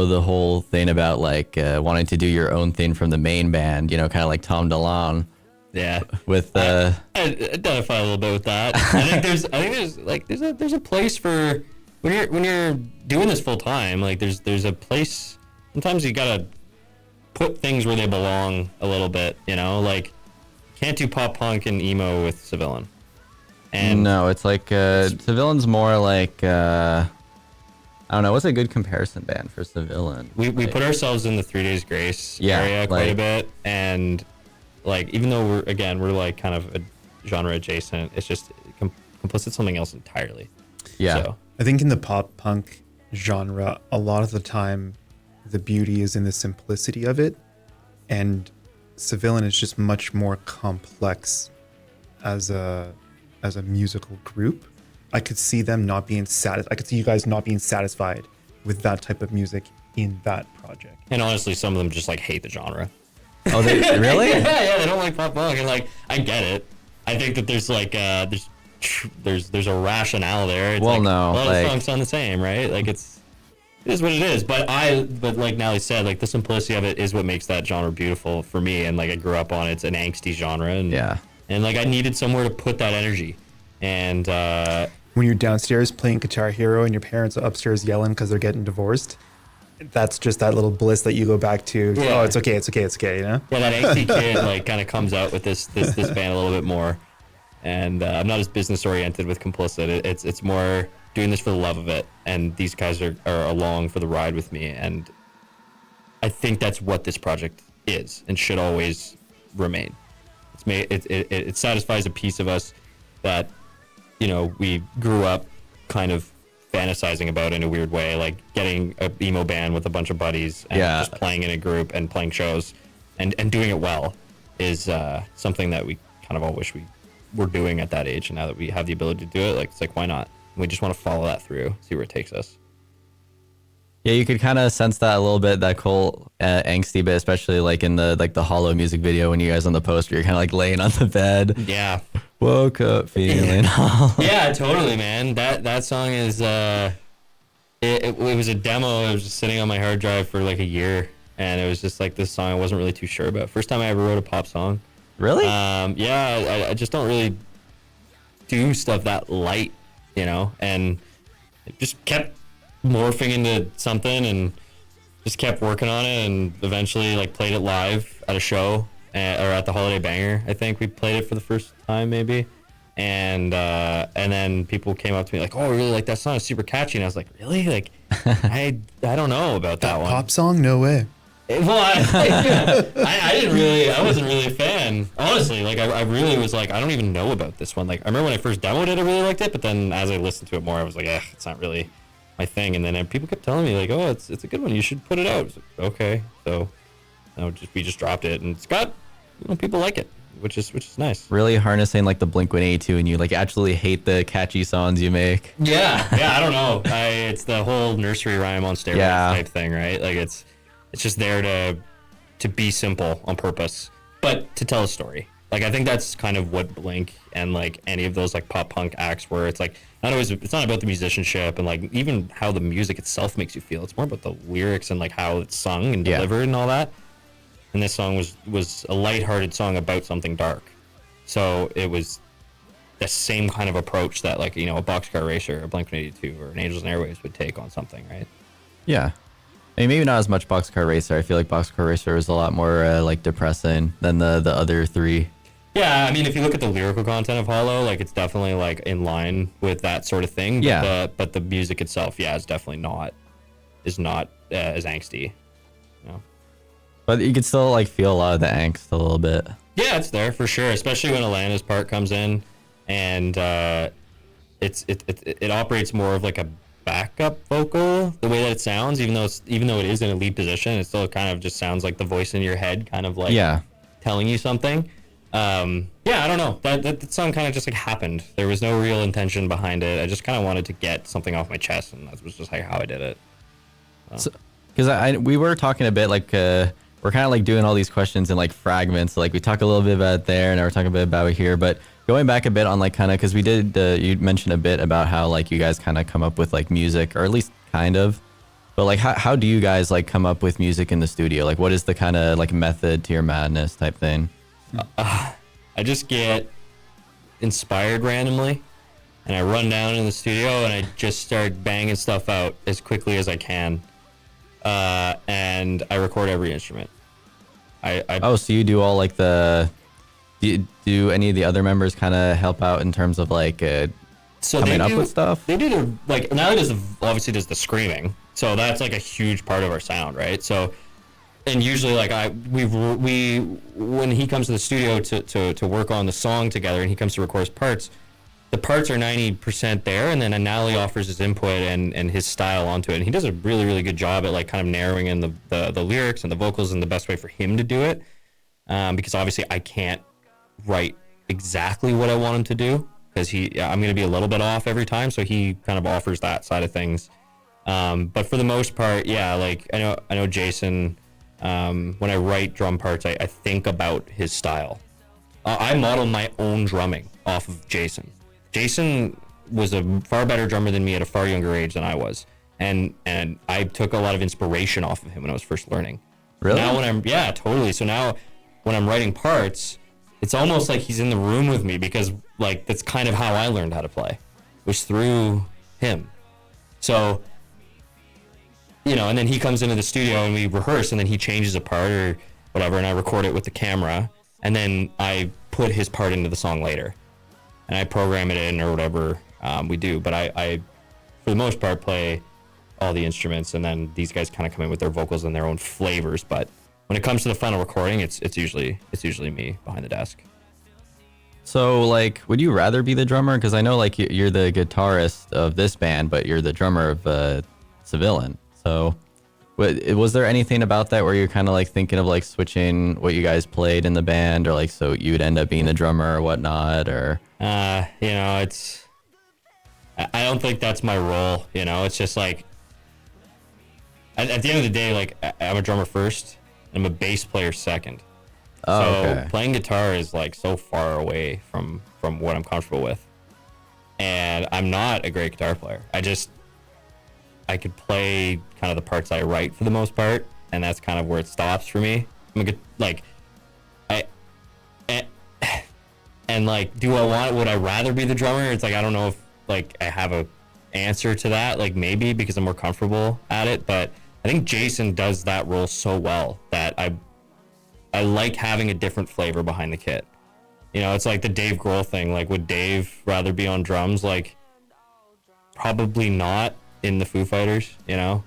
the whole thing about like wanting to do your own thing from the main band, kind of like Tom DeLonge. Yeah, With I identify a little bit with that. I think there's a place for when you're doing this full time. Like there's a place. Sometimes you gotta put things where they belong a little bit. Like can't do pop punk and emo with Cevilan. And no, it's like Cevilan's more like I don't know, what's a good comparison band for Cevilan? we put ourselves in the 3 Days Grace Yeah, area quite a like- bit, and like even though we're like kind of a genre adjacent, it's just Complicit something else entirely. Yeah. So, I think in the pop punk genre, a lot of the time, the beauty is in the simplicity of it, and Cevilan is just much more complex as a musical group. I could see them not being satisfied. I could see you guys not being satisfied with that type of music in that project. and honestly, some of them just like hate the genre. Oh, they really? Yeah, they don't like pop punk, and like I get it. I think that there's like there's a rationale there. It's Well, like, no, a lot like- of songs sound the same, right? Like it is what it is. But like Naly said, like the simplicity of it is what makes that genre beautiful for me. And like I grew up on it. It's an angsty genre, and Yeah. and like I needed somewhere to put that energy. And When you're downstairs playing Guitar Hero and your parents are upstairs yelling because they're getting divorced, that's just that little bliss that you go back to. Yeah. Oh, it's okay, yeah, that angsty kid like kind of comes out with this band a little bit more. And I'm not as business oriented with Complicit. It's more doing this for the love of it, and these guys are along for the ride with me, and I think that's what this project is and should always remain. It satisfies a piece of us that we grew up kind of fantasizing about in a weird way, like getting a emo band with a bunch of buddies and Yeah. just playing in a group and playing shows and doing it well is something that we kind of all wish we were doing at that age. And now that we have the ability to do it, it's like, why not? We just want to follow that through, see where it takes us. Yeah, you could kind of sense that a little bit, that cool angsty bit, especially like in the Hollow music video when you guys on the poster, you're kind of like laying on the bed. Yeah. Woke up feeling hollow. Yeah, totally, man. That song is it was a demo. It was just sitting on my hard drive for like a year, and it was just like this song I wasn't really too sure about. First time I ever wrote a pop song. Really? Yeah, I just don't really do stuff that light, and it just kept morphing into something and just kept working on it, and eventually like played it live at a show or at the Holiday Banger. I think we played it for the first time maybe. And then people came up to me like, "Oh, I really like that song. It's super catchy." And I was like, "Really? Like, I don't know about that one." Pop song? No way. Well, I wasn't really a fan, honestly. Like, I really was like, I don't even know about this one. Like, I remember when I first demoed it, I really liked it, but then as I listened to it more, I was like, it's not really my thing. And then people kept telling me like, "Oh, it's a good one. You should put it out." I was like, okay, so we just dropped it, and it's got, people like it, which is nice. Really harnessing like the Blink-182 and you like actually hate the catchy songs you make. Yeah, I don't know. It's the whole nursery rhyme on steroids type thing, right? Like it's just there to be simple on purpose, but to tell a story. Like I think that's kind of what Blink and like any of those like pop punk acts were. It's like it's not about the musicianship and like even how the music itself makes you feel. It's more about the lyrics and like how it's sung and delivered and all that. And this song was a lighthearted song about something dark. So it was the same kind of approach that like, a Boxcar Racer, a Blink-182, or an Angels and Airwaves would take on something, right? Yeah. I mean, maybe not as much Boxcar Racer. I feel like Boxcar Racer was a lot more like depressing than the other three. Yeah, I mean, if you look at the lyrical content of Hollow, like it's definitely like in line with that sort of thing. But but the music itself, is definitely not as angsty. But you could still like feel a lot of the angst a little bit. Yeah, it's there for sure, especially when Alana's part comes in, and it operates more of like a backup vocal, the way that it sounds, even though it is in a lead position, it still kind of just sounds like the voice in your head, kind of like telling you something. I don't know. That song kind of just like happened. There was no real intention behind it. I just kind of wanted to get something off my chest, and that was just like how I did it. Because we were talking a bit like we're kind of like doing all these questions in like fragments. Like we talk a little bit about it there, and we're talking a bit about it here. But going back a bit on like kind of, because we did, you mentioned a bit about how like you guys kind of come up with like music, or at least kind of. But like how do you guys like come up with music in the studio? Like what is the kind of like method to your madness type thing? I just get inspired randomly, and I run down in the studio and I just start banging stuff out as quickly as I can. And I record every instrument. So you do all like do any of the other members kind of help out in terms of like coming up with stuff? They do Naly obviously does the screaming, so that's like a huge part of our sound, right? So, and usually like we when he comes to the studio to work on the song together, and he comes to record his parts, the parts are 90% there, and then Naly offers his input and his style onto it, and he does a really, really good job at like kind of narrowing in the lyrics and the vocals and the best way for him to do it, because obviously I can't write exactly what I want him to do, because I'm going to be a little bit off every time, so he kind of offers that side of things. But for the most part, like I know Jason, when I write drum parts, I think about his style. I model my own drumming off of Jason. Jason was a far better drummer than me at a far younger age than I was, and I took a lot of inspiration off of him when I was first learning. Really? Now totally. So now when I'm writing parts, it's almost like he's in the room with me, because like that's kind of how I learned how to play, was through him. So, and then he comes into the studio and we rehearse, and then he changes a part or whatever, and I record it with the camera, and then I put his part into the song later. And I program it in or whatever we do. But I, for the most part, play all the instruments, and then these guys kind of come in with their vocals and their own flavors. But when it comes to the final recording, it's usually me behind the desk. So like, would you rather be the drummer? Because I know like you're the guitarist of this band, but you're the drummer of Cevilan. So was there anything about that where you're kind of like thinking of like switching what you guys played in the band, or like so you'd end up being the drummer or whatnot, or? It's, I don't think that's my role. It's just like at the end of the day, like I'm a drummer first, and I'm a bass player second. So playing guitar is like so far away from what I'm comfortable with, and I'm not a great guitar player. I could play kind of the parts I write for the most part, and that's kind of where it stops for me. I'm a good, like, and like, would I rather be the drummer? It's like, I don't know if like I have answer to that. Like maybe because I'm more comfortable at it, but I think Jason does that role so well that I like having a different flavor behind the kit. You know, it's like the Dave Grohl thing. Like, would Dave rather be on drums? Like, probably not in the Foo Fighters, you know?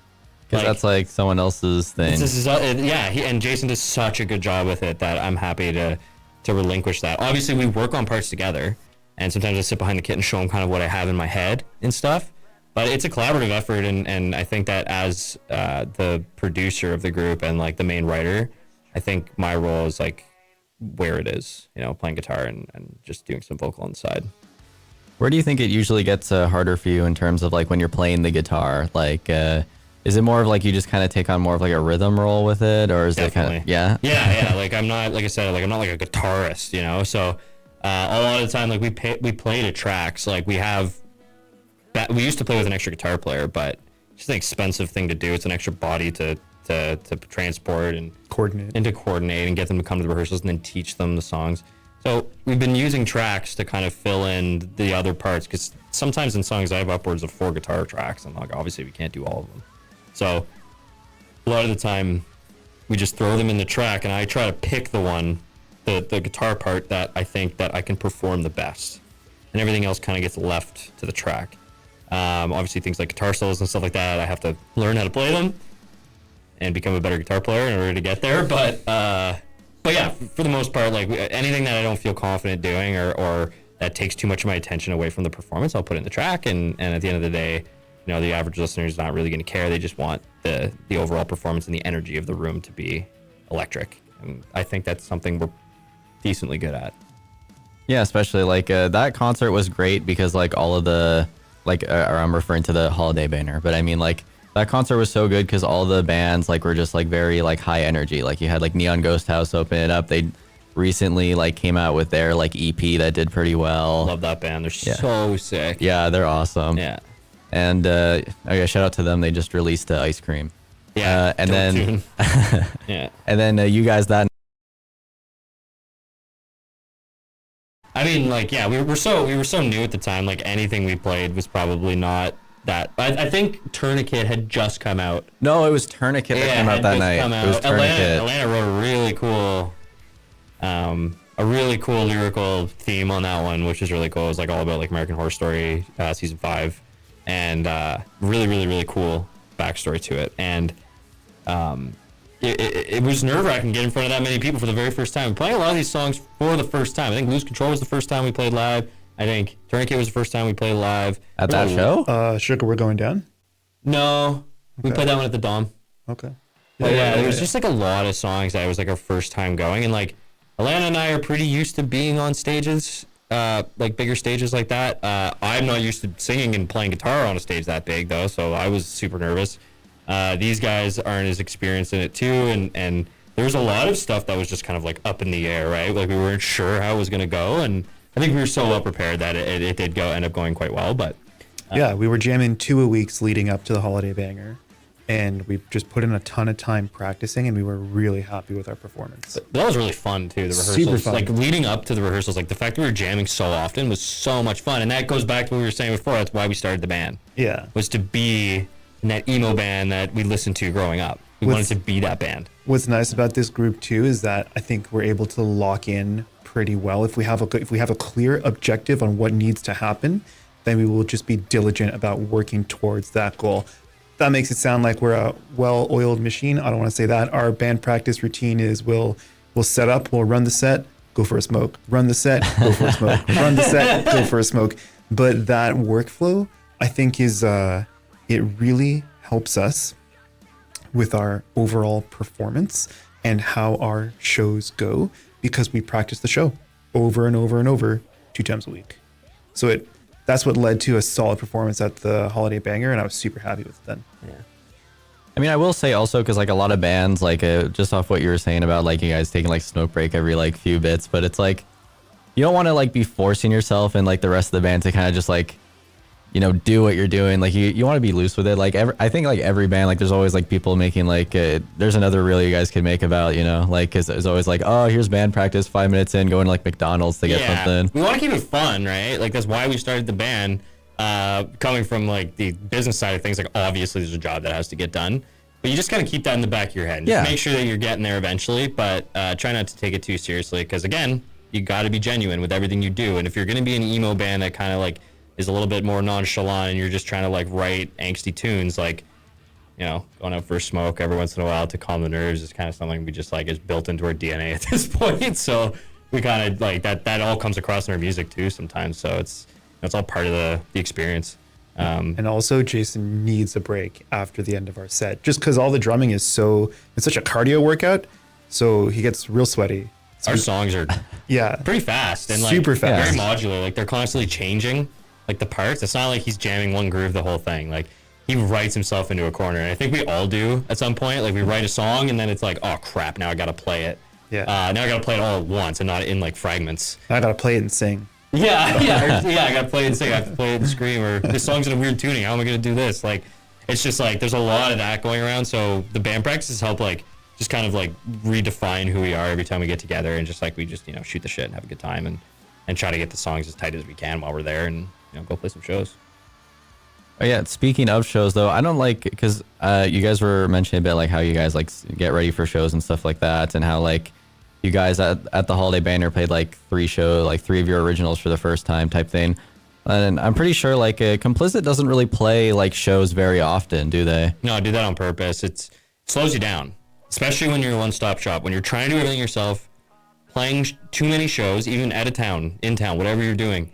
Because that's like someone else's thing. And Jason does such a good job with it that I'm happy to relinquish that. Obviously, we work on parts together, and sometimes I sit behind the kit and show him kind of what I have in my head and stuff. But it's a collaborative effort, and I think that as the producer of the group and like the main writer, I think my role is like where it is, you know, playing guitar and just doing some vocal on the side. Where do you think it usually gets harder for you in terms of like when you're playing the guitar? Like, is it more of like you just kind of take on more of like a rhythm role with it, or is Definitely. it kind of yeah? Like I'm not, like I said, like I'm not like a guitarist, you know. So a lot of the time, like we play to tracks. Like we used to play with an extra guitar player, but it's just an expensive thing to do. It's an extra body to transport and coordinate and get them to come to the rehearsals and then teach them the songs. So we've been using tracks to kind of fill in the other parts, because sometimes in songs I have upwards of 4 guitar tracks, and like obviously we can't do all of them. So a lot of the time we just throw them in the track, and I try to pick the guitar part that I think that I can perform the best, and everything else kind of gets left to the track. Obviously things like guitar solos and stuff like that, I have to learn how to play them and become a better guitar player in order to get there. But yeah, for the most part, like anything that I don't feel confident doing or that takes too much of my attention away from the performance, I'll put it in the track. And at the end of the day, you know, the average listener is not really going to care. They just want the overall performance and the energy of the room to be electric. And I think that's something we're decently good at. Yeah, especially like that concert was great because like all of the or I'm referring to the holiday banner, but I mean like that concert was so good because all the bands like were just like very like high energy. Like you had like Neon Ghost House open it up. They recently like came out with their like EP that did pretty well. Love that band. They're so sick. Yeah, they're awesome. Yeah. And okay, shout out to them. They just released Ice Cream. Yeah. And then yeah. And then you guys that. I mean, like, yeah, we were so new at the time. Like anything we played was probably not that. I think Tourniquet had just come out. No, it was Tourniquet that came out that night. It was Tourniquet. Atlanta wrote a really cool lyrical theme on that one, which is really cool. It was like all about like American Horror Story season 5, and really cool backstory to it. And it was nerve-wracking getting in front of that many people for the very first time. Playing a lot of these songs for the first time. I think Lose Control was the first time we played live. I think Tourniquet was the first time we played live. At that show? Sugar, We're Going Down? No. We played that one at the Dom. Okay. But yeah, there was just like a lot of songs that was like our first time going. And like, Alana and I are pretty used to being on stages, like bigger stages like that. I'm not used to singing and playing guitar on a stage that big though, so I was super nervous. These guys aren't as experienced in it too, and there was a lot of stuff that was just kind of like up in the air, right? Like we weren't sure how it was going to go, and I think we were so well prepared that it did end up going quite well. But yeah, we were jamming 2 weeks leading up to the holiday banger, and we just put in a ton of time practicing, and we were really happy with our performance. That was really fun too. The rehearsals, super fun. Like leading up to the rehearsals, like the fact that we were jamming so often was so much fun, and that goes back to what we were saying before. That's why we started the band. Yeah, was to be in that emo band that we listened to growing up. We wanted to be that band. What's nice about this group too is that I think we're able to lock in pretty well. If we have a clear objective on what needs to happen, then we will just be diligent about working towards that goal. That makes it sound like we're a well-oiled machine. I don't want to say that. Our band practice routine is we'll set up, we'll run the set, go for a smoke, run the set, go for a smoke, run the set, go for a smoke. But that workflow, I think, is it really helps us with our overall performance and how our shows go, because we practice the show over and over and over 2 times a week. So that's what led to a solid performance at the holiday banger, and I was super happy with it then. Yeah. I mean, I will say also, because like a lot of bands, like just off what you were saying about like you guys taking like smoke break every like few bits, but it's like you don't want to like be forcing yourself and like the rest of the band to kind of just like, you know, do what you're doing. Like you want to be loose with it. Like I think like every band, like there's always like people making like there's another reel you guys could make about, you know, like because it's always like, oh, here's band practice 5 minutes in, going to like McDonald's to get something. We want to keep it fun, right? Like that's why we started the band. coming from like the business side of things, like obviously there's a job that has to get done, but you just kind of keep that in the back of your head. And just make sure that you're getting there eventually, but try not to take it too seriously, because again, you got to be genuine with everything you do. And if you're going to be an emo band that kind of like is a little bit more nonchalant and you're just trying to like write angsty tunes, like, you know, going out for a smoke every once in a while to calm the nerves is kind of something we just like is built into our DNA at this point. So we kind of like that all comes across in our music too sometimes. So it's all part of the experience. And also Jason needs a break after the end of our set, just because all the drumming is it's such a cardio workout. So he gets real sweaty. So our songs are pretty fast and like super fast, very modular. Like they're constantly changing like the parts. It's not like he's jamming one groove the whole thing. Like he writes himself into a corner. And I think we all do at some point. Like we write a song and then it's like, oh crap, now I got to play it. Yeah. Now I got to play it all at once and not in like fragments. I got to play it and sing. Yeah. I got to play it and sing. I have to play it and scream, or this song's in a weird tuning. How am I going to do this? Like, it's just like, there's a lot of that going around. So the band practices help like, just kind of like redefine who we are every time we get together, and just like we just, you know, shoot the shit and have a good time and try to get the songs as tight as we can while we're there, and, you know, go play some shows. Oh yeah, speaking of shows though, I don't like, because you guys were mentioning a bit like how you guys like get ready for shows and stuff like that, and how like you guys at the Holiday Banner played like 3 of your originals for the first time type thing. And I'm pretty sure like Complicit doesn't really play like shows very often, do they? No, I do that on purpose. It slows you down, especially when you're a one-stop shop, when you're trying to do everything yourself, playing too many shows, even out of town, in town, whatever you're doing.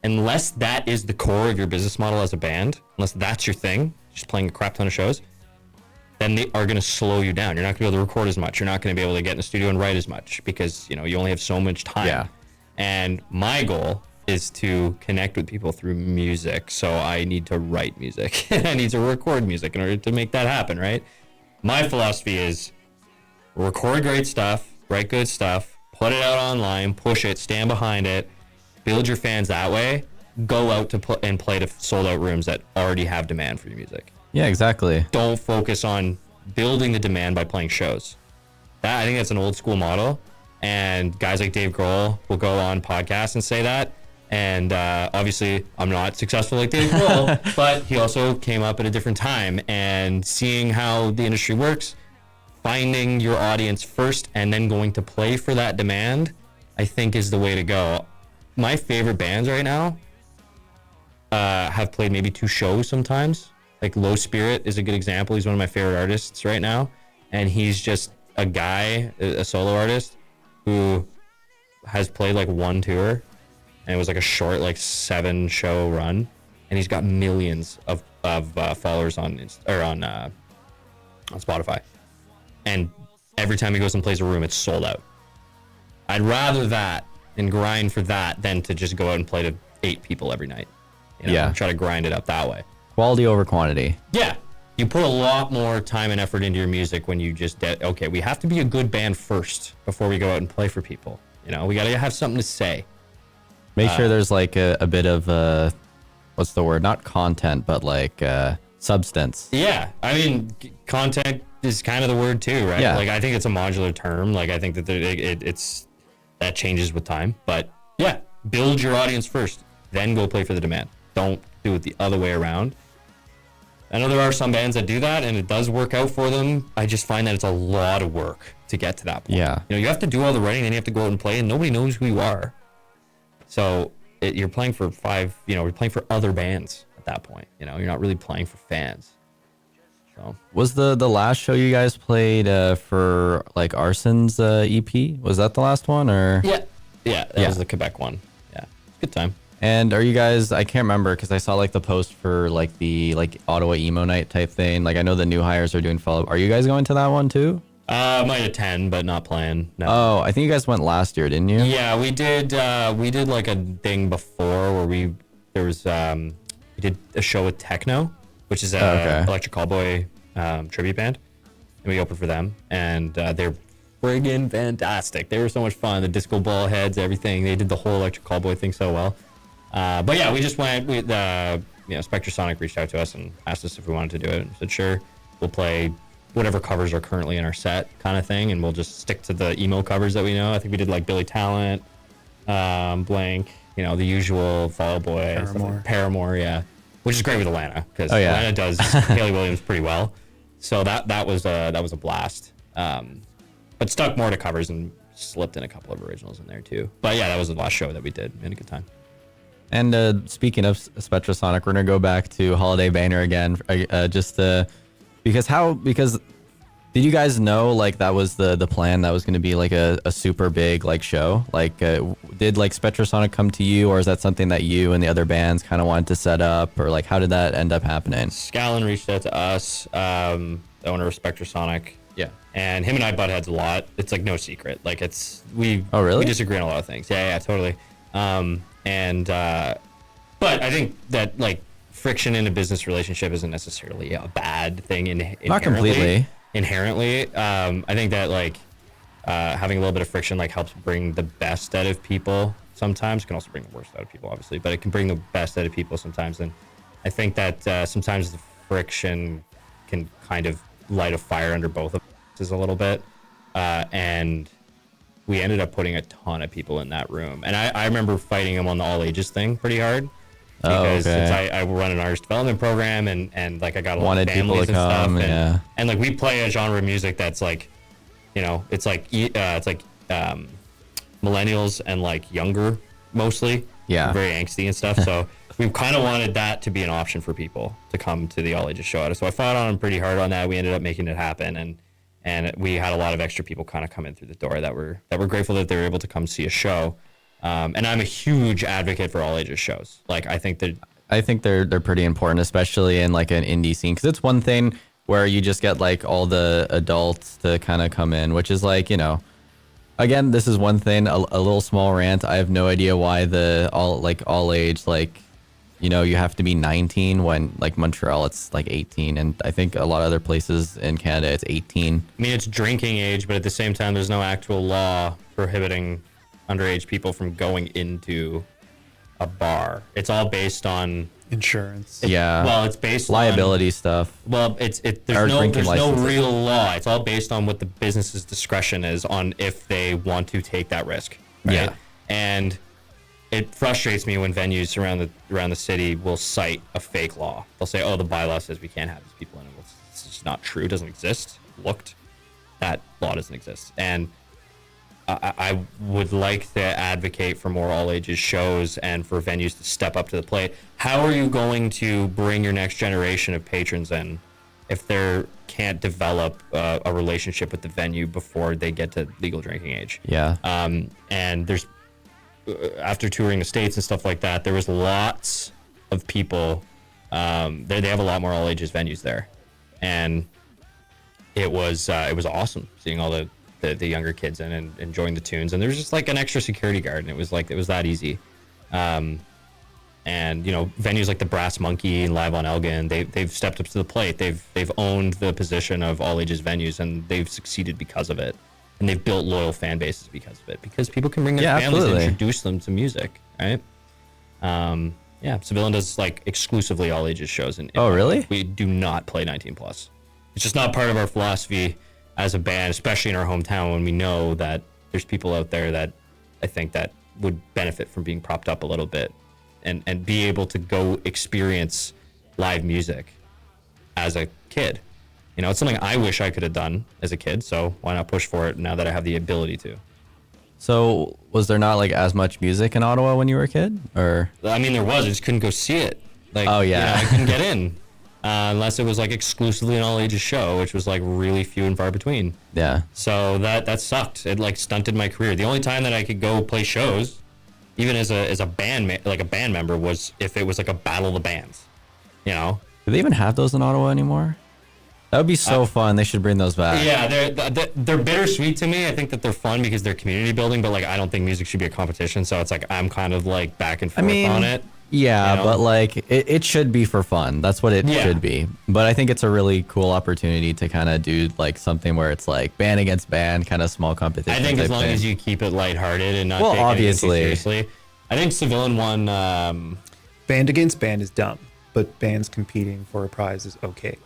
Unless that is the core of your business model as a band, unless that's your thing, just playing a crap ton of shows, then they are going to slow you down. You're not going to be able to record as much. You're not going to be able to get in the studio and write as much, because, you know, you only have so much time. Yeah. And my goal is to connect with people through music. So I need to write music. I need to record music in order to make that happen, right? My philosophy is record great stuff, write good stuff, put it out online, push it, stand behind it, build your fans that way, go out to and play to sold out rooms that already have demand for your music. Yeah, exactly. Don't focus on building the demand by playing shows. I think that's an old school model. And guys like Dave Grohl will go on podcasts and say that. And obviously, I'm not successful like Dave Grohl, but he also came up at a different time. And seeing how the industry works, finding your audience first and then going to play for that demand, I think is the way to go. My favorite bands right now have played maybe 2 shows sometimes. Like Low Spirit is a good example. He's one of my favorite artists right now. And he's just a guy, a solo artist, who has played like 1 tour. And it was like a short, like 7-show run. And he's got millions of followers on Spotify. And every time he goes and plays a room, it's sold out. I'd rather that and grind for that than to just go out and play to 8 people every night. You know, Yeah. Try to grind it up that way. Quality over quantity. Yeah. You put a lot more time and effort into your music when you just, okay, we have to be a good band first before we go out and play for people. You know, we got to have something to say. Make sure there's like a bit of, what's the word? Not content, but like substance. Yeah. I mean, content is kind of the word too, right? Yeah. Like, I think it's a modular term. Like, I think that that changes with time. But yeah, build your audience first, then go play for the demand. Don't do it the other way around. I know there are some bands that do that, and it does work out for them. I just find that it's a lot of work to get to that point. Yeah. You know, you have to do all the writing, then you have to go out and play, and nobody knows who you are. So you're playing for you're playing for other bands at that point. You know, you're not really playing for fans. So Was the last show you guys played for like Arson's EP? Was that the last one, or? yeah, that was the Quebec one. Yeah, good time. And are you guys? I can't remember because I saw like the post for like the Ottawa emo night type thing. Like I know the new hires are doing follow up. Are you guys going to that one too? Might attend, but not playing. No. Oh, I think you guys went last year, didn't you? Yeah, we did. We did like a thing before where we did a show with Techno, which is a Electric Callboy tribute band, and we opened for them, and they're friggin' fantastic. They were so much fun. The disco ball heads, everything. They did the whole Electric Callboy thing so well. But yeah, we just went. Spectrasonic reached out to us and asked us if we wanted to do it. And said sure, we'll play whatever covers are currently in our set, kind of thing, and we'll just stick to the emo covers that we know. I think we did like Billy Talent, Blank. you know, the usual Fall Out Boy, Paramore, yeah, which is great with Atlanta because Atlanta does Hayley Williams pretty well. So that was a blast. But stuck more to covers and slipped in a couple of originals in there too. But yeah, that was the last show that we did. We had a good time. And speaking of Spectrasonic, we're gonna go back to Holiday Banner again, because did you guys know like that was the plan, that was gonna be like a super big like show? Like did like Spectrasonic come to you, or is that something that you and the other bands kind of wanted to set up, or like how did that end up happening? Scallon reached out to us, the owner of Spectrasonic. Yeah. And him and I butt heads a lot. It's like no secret. Like we really? We disagree on a lot of things. Yeah, totally. But I think that like friction in a business relationship isn't necessarily a bad thing Not completely. Inherently. I think that like having a little bit of friction like helps bring the best out of people sometimes. It can also bring the worst out of people, obviously, but it can bring the best out of people sometimes. And I think that sometimes the friction can kind of light a fire under both of us a little bit. And we ended up putting a ton of people in that room. And I remember fighting them on the all ages thing pretty hard. Because since I run an artist development program and like I got a lot of families and stuff. And like we play a genre of music that's like, you know, it's like millennials and like younger mostly. Yeah. Very angsty and stuff. So we kind of wanted that to be an option for people to come to the all ages show. So I fought on them pretty hard on that. We ended up making it happen, and we had a lot of extra people kind of come in through the door that were grateful that they were able to come see a show. And I'm a huge advocate for all ages shows. Like I think they're pretty important, especially in like an indie scene, because it's one thing where you just get like all the adults to kind of come in, which is like, you know, again, this is one thing, a little small rant. I have no idea why all age, like, you know, you have to be 19 when like Montreal, it's like 18. And I think a lot of other places in Canada, it's 18. I mean, it's drinking age, but at the same time, there's no actual law prohibiting underage people from going into a bar. It's all based on insurance. Well, it's based liability stuff. Well, there's no real law. It's all based on what the business's discretion is on if they want to take that risk. Right? Yeah. And it frustrates me when venues around the city will cite a fake law. They'll say, "Oh, the bylaw says we can't have these people in it." Well, it's just not true. It doesn't exist. Looked, that law doesn't exist. And I would like to advocate for more all ages shows and for venues to step up to the plate. How are you going to bring your next generation of patrons in if they can't develop a relationship with the venue before they get to legal drinking age? Yeah. And there's after touring the States and stuff like that, there was lots of people. They have a lot more all ages venues there, and it was awesome seeing all the younger kids in and enjoying the tunes. And there was just like an extra security guard, and it was that easy. And you know, venues like the Brass Monkey and Live on Elgin, they've stepped up to the plate. They've owned the position of all ages venues, and they've succeeded because of it. And they've built loyal fan bases because of it. Because people can bring their families and introduce them to music, right? Cevilan does like exclusively all ages shows. Oh, really? We do not play 19 plus. It's just not part of our philosophy as a band, especially in our hometown, when we know that there's people out there that I think that would benefit from being propped up a little bit and be able to go experience live music as a kid. You know, it's something I wish I could have done as a kid, so why not push for it now that I have the ability to? So was there not like as much music in Ottawa when you were a kid, or? I mean, there was. I just couldn't go see it. Like, oh yeah, you know, I couldn't get in unless it was like exclusively an all ages show, which was like really few and far between. Yeah. So that sucked. It like stunted my career. The only time that I could go play shows, even as a band member, was if it was like a battle of the bands. You know. Do they even have those in Ottawa anymore? That would be so fun. They should bring those back. Yeah, they're bittersweet to me. I think that they're fun because they're community building, but like I don't think music should be a competition. So it's like I'm kind of like back and forth on it. Yeah, you know? but like it should be for fun. That's what it should be. But I think it's a really cool opportunity to kind of do like something where it's like band against band, kind of small competition. I think as long as you keep it lighthearted and not take obviously anything too seriously. I think Cevilan won. Band against band is dumb, but bands competing for a prize is okay.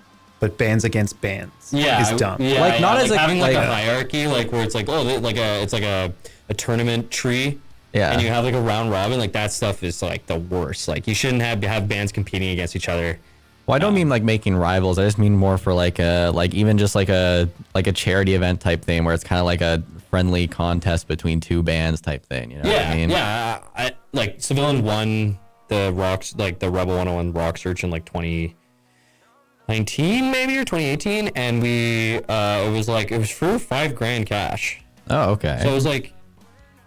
But bands against bands is dumb. Yeah, like not as having like a hierarchy, like where it's like it's like a tournament tree. Yeah. and you have like a round robin, like that stuff is like the worst. Like you shouldn't have bands competing against each other. Well, I don't mean like making rivals. I just mean more for like even just like a charity event type thing where it's kind of like a friendly contest between two bands type thing. You know what I mean? Yeah. I like Cevilan won the rocks, like the Rebel 101 Rock Search in like 2019 maybe or 2018, and it was for $5,000 cash. Oh, okay. So it was like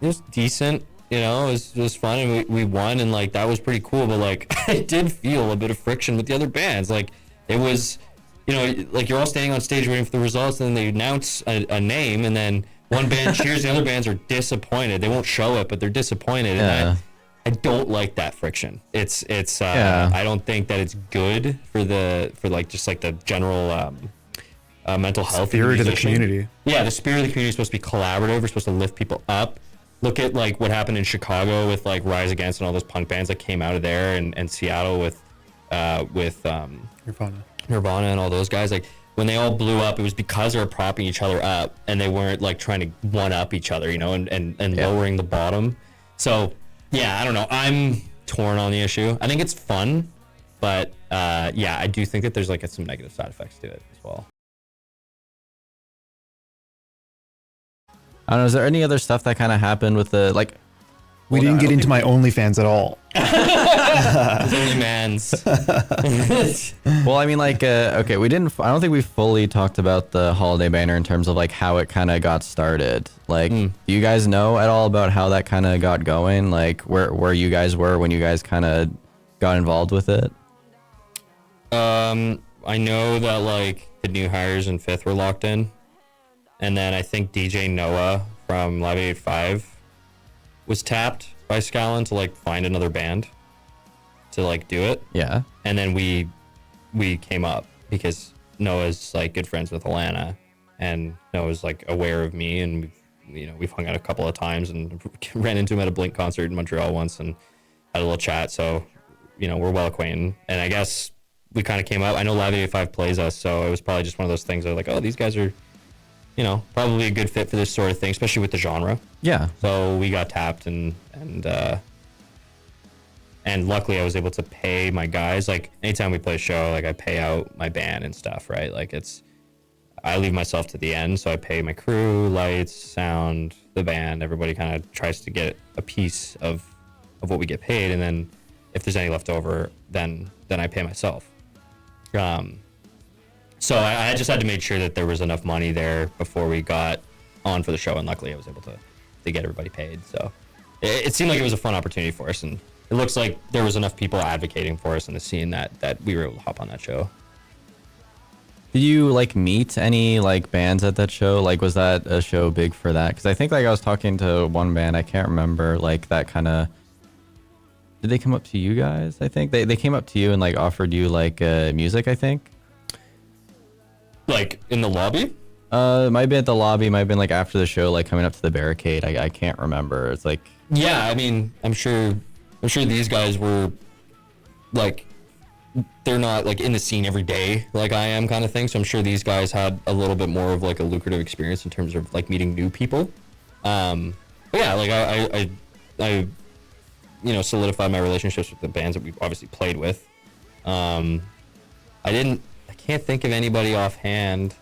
it was decent. You know, it was fun, and we won, and like that was pretty cool. But like, I did feel a bit of friction with the other bands. Like, it was, you know, like you're all standing on stage waiting for the results, and then they announce a name, and then one band cheers, the other bands are disappointed. They won't show it, but they're disappointed. Yeah. And I don't like that friction. I don't think that it's good for like just like the general mental health Spirit of the community. Yeah, the spirit of the community is supposed to be collaborative. We're supposed to lift people up. Look at like what happened in Chicago with like Rise Against and all those punk bands that came out of there, and Seattle with Nirvana and all those guys. Like when they all blew up, it was because they were propping each other up and they weren't like trying to one up each other, you know, and lowering the bottom. So yeah, I don't know. I'm torn on the issue. I think it's fun, but yeah, I do think that there's like some negative side effects to it as well. I don't know. Is there any other stuff that kind of happened with the like? We didn't get into my OnlyFans at all. OnlyMans. Well, I mean, like, okay, we didn't. I don't think we fully talked about the holiday banner in terms of like how it kind of got started. Like, do you guys know at all about how that kind of got going? Like, where you guys were when you guys kind of got involved with it? I know that like the new hires in 5th were locked in. And then I think DJ Noah from Live 885 was tapped by Cevilan to like find another band to like do it. Yeah. And then we came up because Noah's like good friends with Alana, and Noah's like aware of me, and we've hung out a couple of times and ran into him at a Blink concert in Montreal once and had a little chat. So, we're well acquainted. And I guess we kind of came up. I know Live 885 plays us, so it was probably just one of those things that like, oh, these guys are probably a good fit for this sort of thing, especially with the genre. Yeah. So we got tapped, and luckily I was able to pay my guys. Like anytime we play a show, like I pay out my band and stuff, right? Like I leave myself to the end, so I pay my crew, lights, sound, the band. Everybody kind of tries to get a piece of what we get paid, and then if there's any left over, then I pay myself. So I just had to make sure that there was enough money there before we got on for the show, and luckily I was able to get everybody paid. So it seemed like it was a fun opportunity for us, and it looks like there was enough people advocating for us in the scene that we were able to hop on that show. Did you like meet any like bands at that show? Like, was that a show big for that? Because I think like I was talking to one band, I can't remember, like that kind of. Did they come up to you guys? I think they came up to you and like offered you like music, I think. Like in the lobby? It might have been at the lobby, might have been like after the show, like coming up to the barricade. I can't remember. It's like. Yeah, I mean, I'm sure these guys were like, they're not like in the scene every day like I am, kind of thing. So I'm sure these guys had a little bit more of like a lucrative experience in terms of like meeting new people. But yeah, like I solidified my relationships with the bands that we've obviously played with. I can't think of anybody offhand.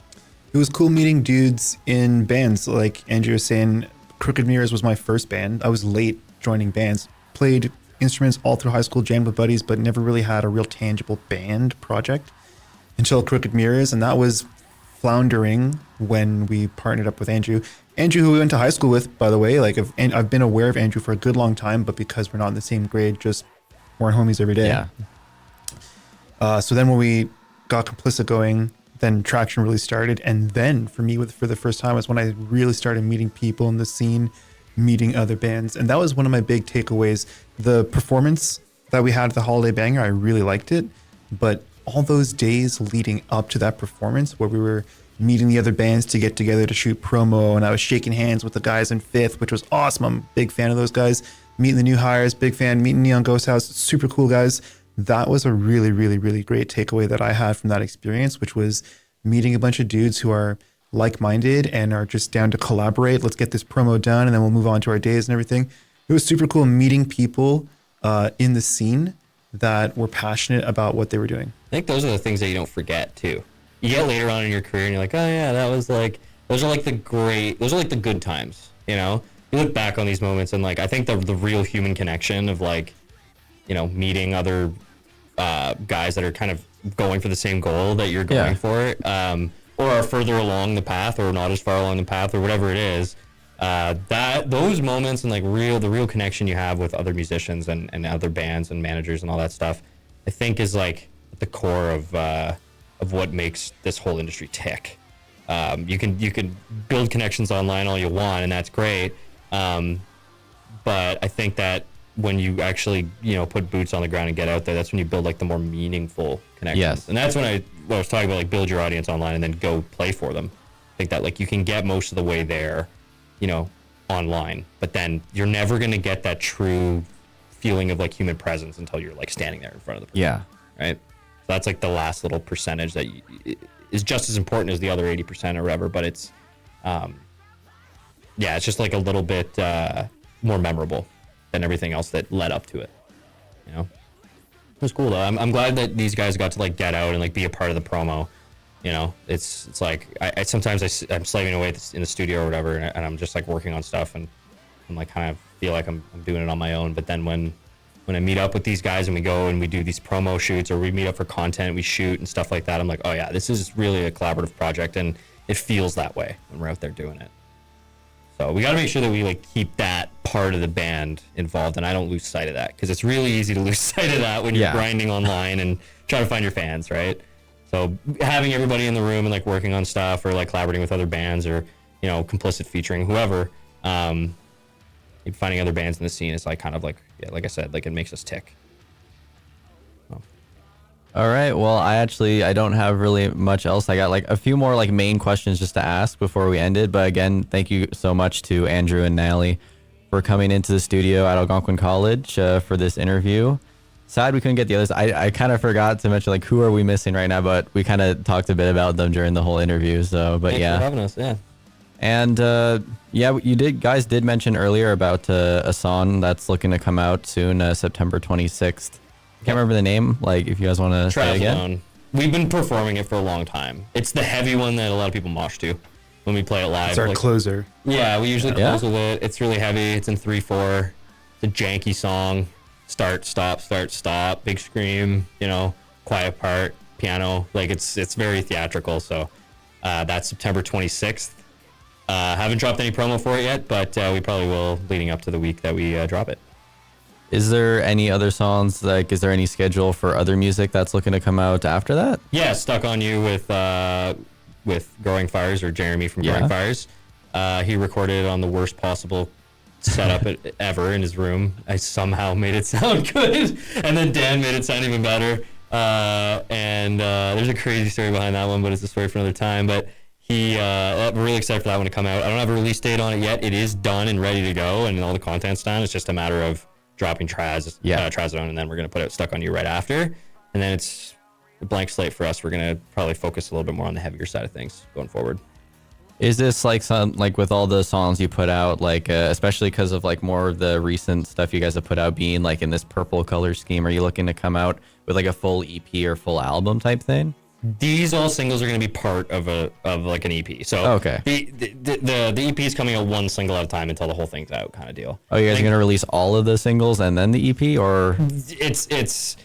It was cool meeting dudes in bands. Like Andrew was saying, Crooked Mirrors was my first band. I was late joining bands. Played instruments all through high school, jammed with buddies, but never really had a real tangible band project until Crooked Mirrors. And that was floundering when we partnered up with Andrew. Andrew, who we went to high school with, by the way. Like I've been aware of Andrew for a good long time, but because we're not in the same grade, just weren't homies every day. Yeah. So then when we got Complicit going, then traction really started. And then for me, for the first time was when I really started meeting people in the scene, meeting other bands. And that was one of my big takeaways. The performance that we had at the Holiday Banger, I really liked it. But all those days leading up to that performance where we were meeting the other bands to get together to shoot promo, and I was shaking hands with the guys in 5th, which was awesome. I'm a big fan of those guys. Meeting the new hires, big fan. Meeting Neon Ghost House, super cool guys. That was a really, really, really great takeaway that I had from that experience, which was meeting a bunch of dudes who are like-minded and are just down to collaborate. Let's get this promo done, and then we'll move on to our days and everything. it was super cool meeting people in the scene that were passionate about what they were doing. I think those are the things that you don't forget too. You get later on in your career and you're like, oh yeah, that was like, those are like the good times, you know? You look back on these moments and like, I think the real human connection of like, you know, meeting other guys that are kind of going for the same goal that you're going for, or are further along the path or not as far along the path or whatever it is, that those moments and like the real connection you have with other musicians and other bands and managers and all that stuff, I think is like at the core of what makes this whole industry tick. You can build connections online all you want, and that's great. But I think that when you actually, you know, put boots on the ground and get out there, that's when you build like the more meaningful connections. Yes. And that's when I was talking about like build your audience online and then go play for them. I think that like you can get most of the way there, you know, online, but then you're never going to get that true feeling of like human presence until you're like standing there in front of the person. Yeah. Right. So that's like the last little percentage that is just as important as the other 80% or whatever, but it's, it's just like a little bit more memorable than everything else that led up to it. You know, it was cool though. I'm glad that these guys got to like get out and like be a part of the promo. You know, it's like I sometimes I'm slaving away in the studio or whatever, and I'm just like working on stuff, and I'm like kind of feel like I'm doing it on my own. But then when I meet up with these guys and we go and we do these promo shoots or we meet up for content, we shoot and stuff like that, I'm like, oh yeah, this is really a collaborative project, and it feels that way when we're out there doing it. So we got to make sure that we like keep that part of the band involved, and I don't lose sight of that, because it's really easy to lose sight of that when you're grinding online and trying to find your fans, right? So having everybody in the room and like working on stuff or like collaborating with other bands or, you know, Complicit featuring whoever, finding other bands in the scene is like kind of like, yeah, like I said, like it makes us tick. All right. Well, I don't have really much else. I got like a few more like main questions just to ask before we end it. But again, thank you so much to Andrew and Naly for coming into the studio at Algonquin College for this interview. Sad we couldn't get the others. I kind of forgot to mention like who are we missing right now, but we kind of talked a bit about them during the whole interview. So, but Thanks for having us. Yeah. And you guys did mention earlier about a song that's looking to come out soon, September 26th. Can't remember the name. Like, if you guys want to say it again. We've been performing it for a long time. It's the heavy one that a lot of people mosh to when we play it live. It's our closer. Yeah, we usually close with it. It's really heavy. It's in 3/4. It's a janky song. Start, stop, big scream, you know, quiet part, piano. Like it's very theatrical. So that's September 26th. Haven't dropped any promo for it yet, but we probably will leading up to the week that we drop it. Is there any other songs? Like, is there any schedule for other music that's looking to come out after that? Yeah, Stuck on You with Growing Fires, or Jeremy from Growing Fires. He recorded it on the worst possible setup ever in his room. I somehow made it sound good, and then Dan made it sound even better. And there's a crazy story behind that one, but it's a story for another time. But I'm really excited for that one to come out. I don't have a release date on it yet. It is done and ready to go, and all the content's done. It's just a matter of dropping Trazone, and then we're going to put out Stuck on You right after. And then it's a blank slate for us. We're going to probably focus a little bit more on the heavier side of things going forward. Is this like like with all the songs you put out, like especially because of like more of the recent stuff you guys have put out being like in this purple color scheme, are you looking to come out with like a full EP or full album type thing? These all singles are going to be part of like an EP. So okay, the EP is coming out one single at a time until the whole thing's out, kind of deal. Oh, you guys are going to release all of the singles and then the EP, or it's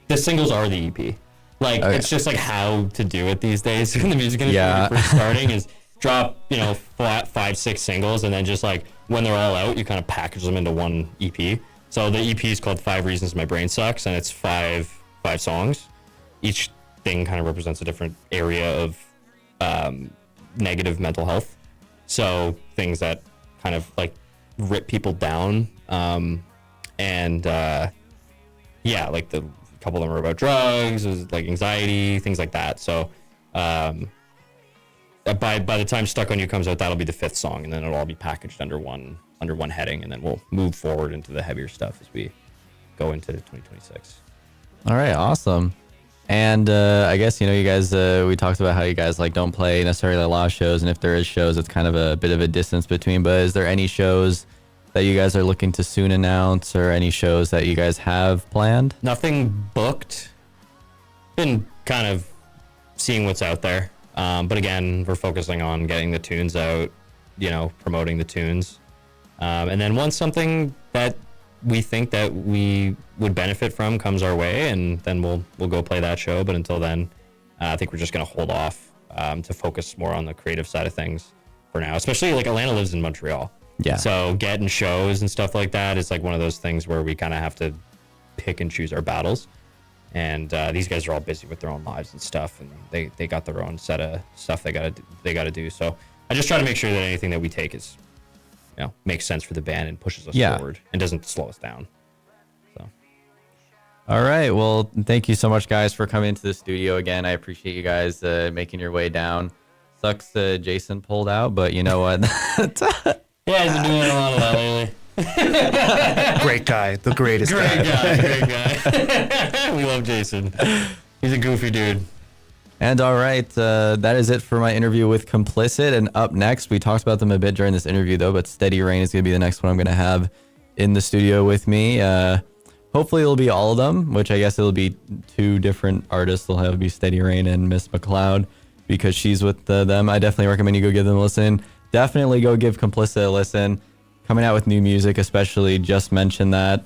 the singles are the EP. Like it's just like how to do it these days in the music industry. When you're first starting is drop 5-6 singles, and then just like when they're all out, you kind of package them into one EP. So the EP is called 5 Reasons My Brain Sucks, and it's five songs. Each thing kind of represents a different area of negative mental health. So things that kind of like rip people down, and like a couple of them are about drugs, like anxiety, things like that. So by the time Stuck on You comes out, that'll be the 5th song, and then it'll all be packaged under one heading, and then we'll move forward into the heavier stuff as we go into 2026. All right, awesome. And I guess, you guys, we talked about how you guys like don't play necessarily a lot of shows, and if there is shows, it's kind of a bit of a distance between. But is there any shows that you guys are looking to soon announce, or any shows that you guys have planned? Nothing booked. Been kind of seeing what's out there. But again, we're focusing on getting the tunes out, promoting the tunes. And then once something that we think that we would benefit from comes our way, and then we'll go play that show. But until then, I think we're just going to hold off to focus more on the creative side of things for now, especially like Atlanta lives in Montreal. Yeah. So getting shows and stuff like that is like one of those things where we kind of have to pick and choose our battles. And these guys are all busy with their own lives and stuff, and they got their own set of stuff they gotta do. So I just try to make sure that anything that we take is, makes sense for the band and pushes us forward and doesn't slow us down. So. All right. Well, thank you so much, guys, for coming into the studio again. I appreciate you guys making your way down. Sucks Jason pulled out, but you know what? Yeah, he's been doing a lot of that lately. Great guy, the greatest Great guy. We love Jason. He's a goofy dude. And all right, that is it for my interview with Complicit. And up next, we talked about them a bit during this interview, though, but Steady Rain is going to be the next one I'm going to have in the studio with me. Hopefully, it'll be all of them, which I guess it'll be two different artists. They'll have be Steady Rain and Miss McLeod, because she's with them. I definitely recommend you go give them a listen. Definitely go give Complicit a listen. Coming out with new music, especially, just mentioned that.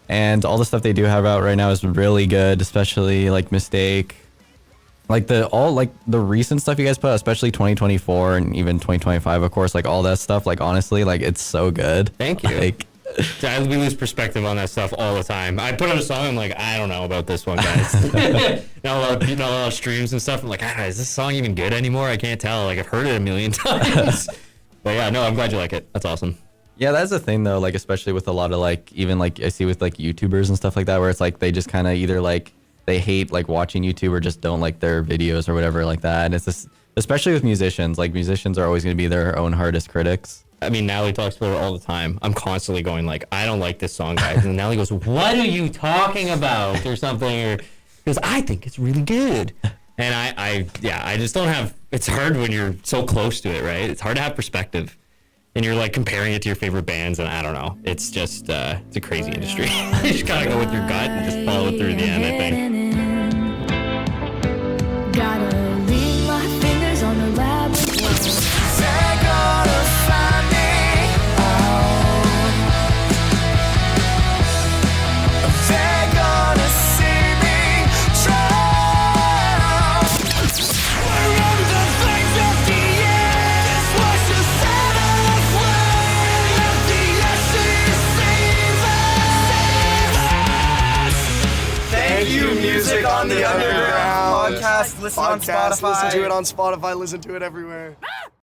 And all the stuff they do have out right now is really good, especially like Mistake. Like the recent stuff you guys put out, especially 2024 and even 2025, of course, like all that stuff, like honestly, like it's so good. Thank you. Like, we lose perspective on that stuff all the time. I put out a song, I'm like, I don't know about this one, guys. a lot of streams and stuff. I'm like, is this song even good anymore? I can't tell. Like, I've heard it a million times. But yeah, no, I'm glad you like it. That's awesome. Yeah, that's the thing though, like especially with a lot of like, even like I see with like YouTubers and stuff like that, where it's like they just kind of either like they hate like watching YouTube or just don't like their videos or whatever like that. And it's just, especially with musicians, like musicians are always going to be their own hardest critics. I mean, Naly talks about it all the time. I'm constantly going like, I don't like this song, guys. And Naly goes, what are you talking about? Or something. Or goes, I think it's really good. And I just don't have, it's hard when you're so close to it, right? It's hard to have perspective. And you're like comparing it to your favorite bands, and I don't know. It's just, it's a crazy industry. You just gotta go with your gut and just follow it through the end, I think. Gotta leave my fingers on the labyrinth. They're gonna find me out. They're gonna see me drown. We're under flames of the end. This was your set of flame. Let the ashes save us. Thank you, Music on the Underground. Podcast, listen on Spotify. Listen to it on Spotify, listen to it everywhere.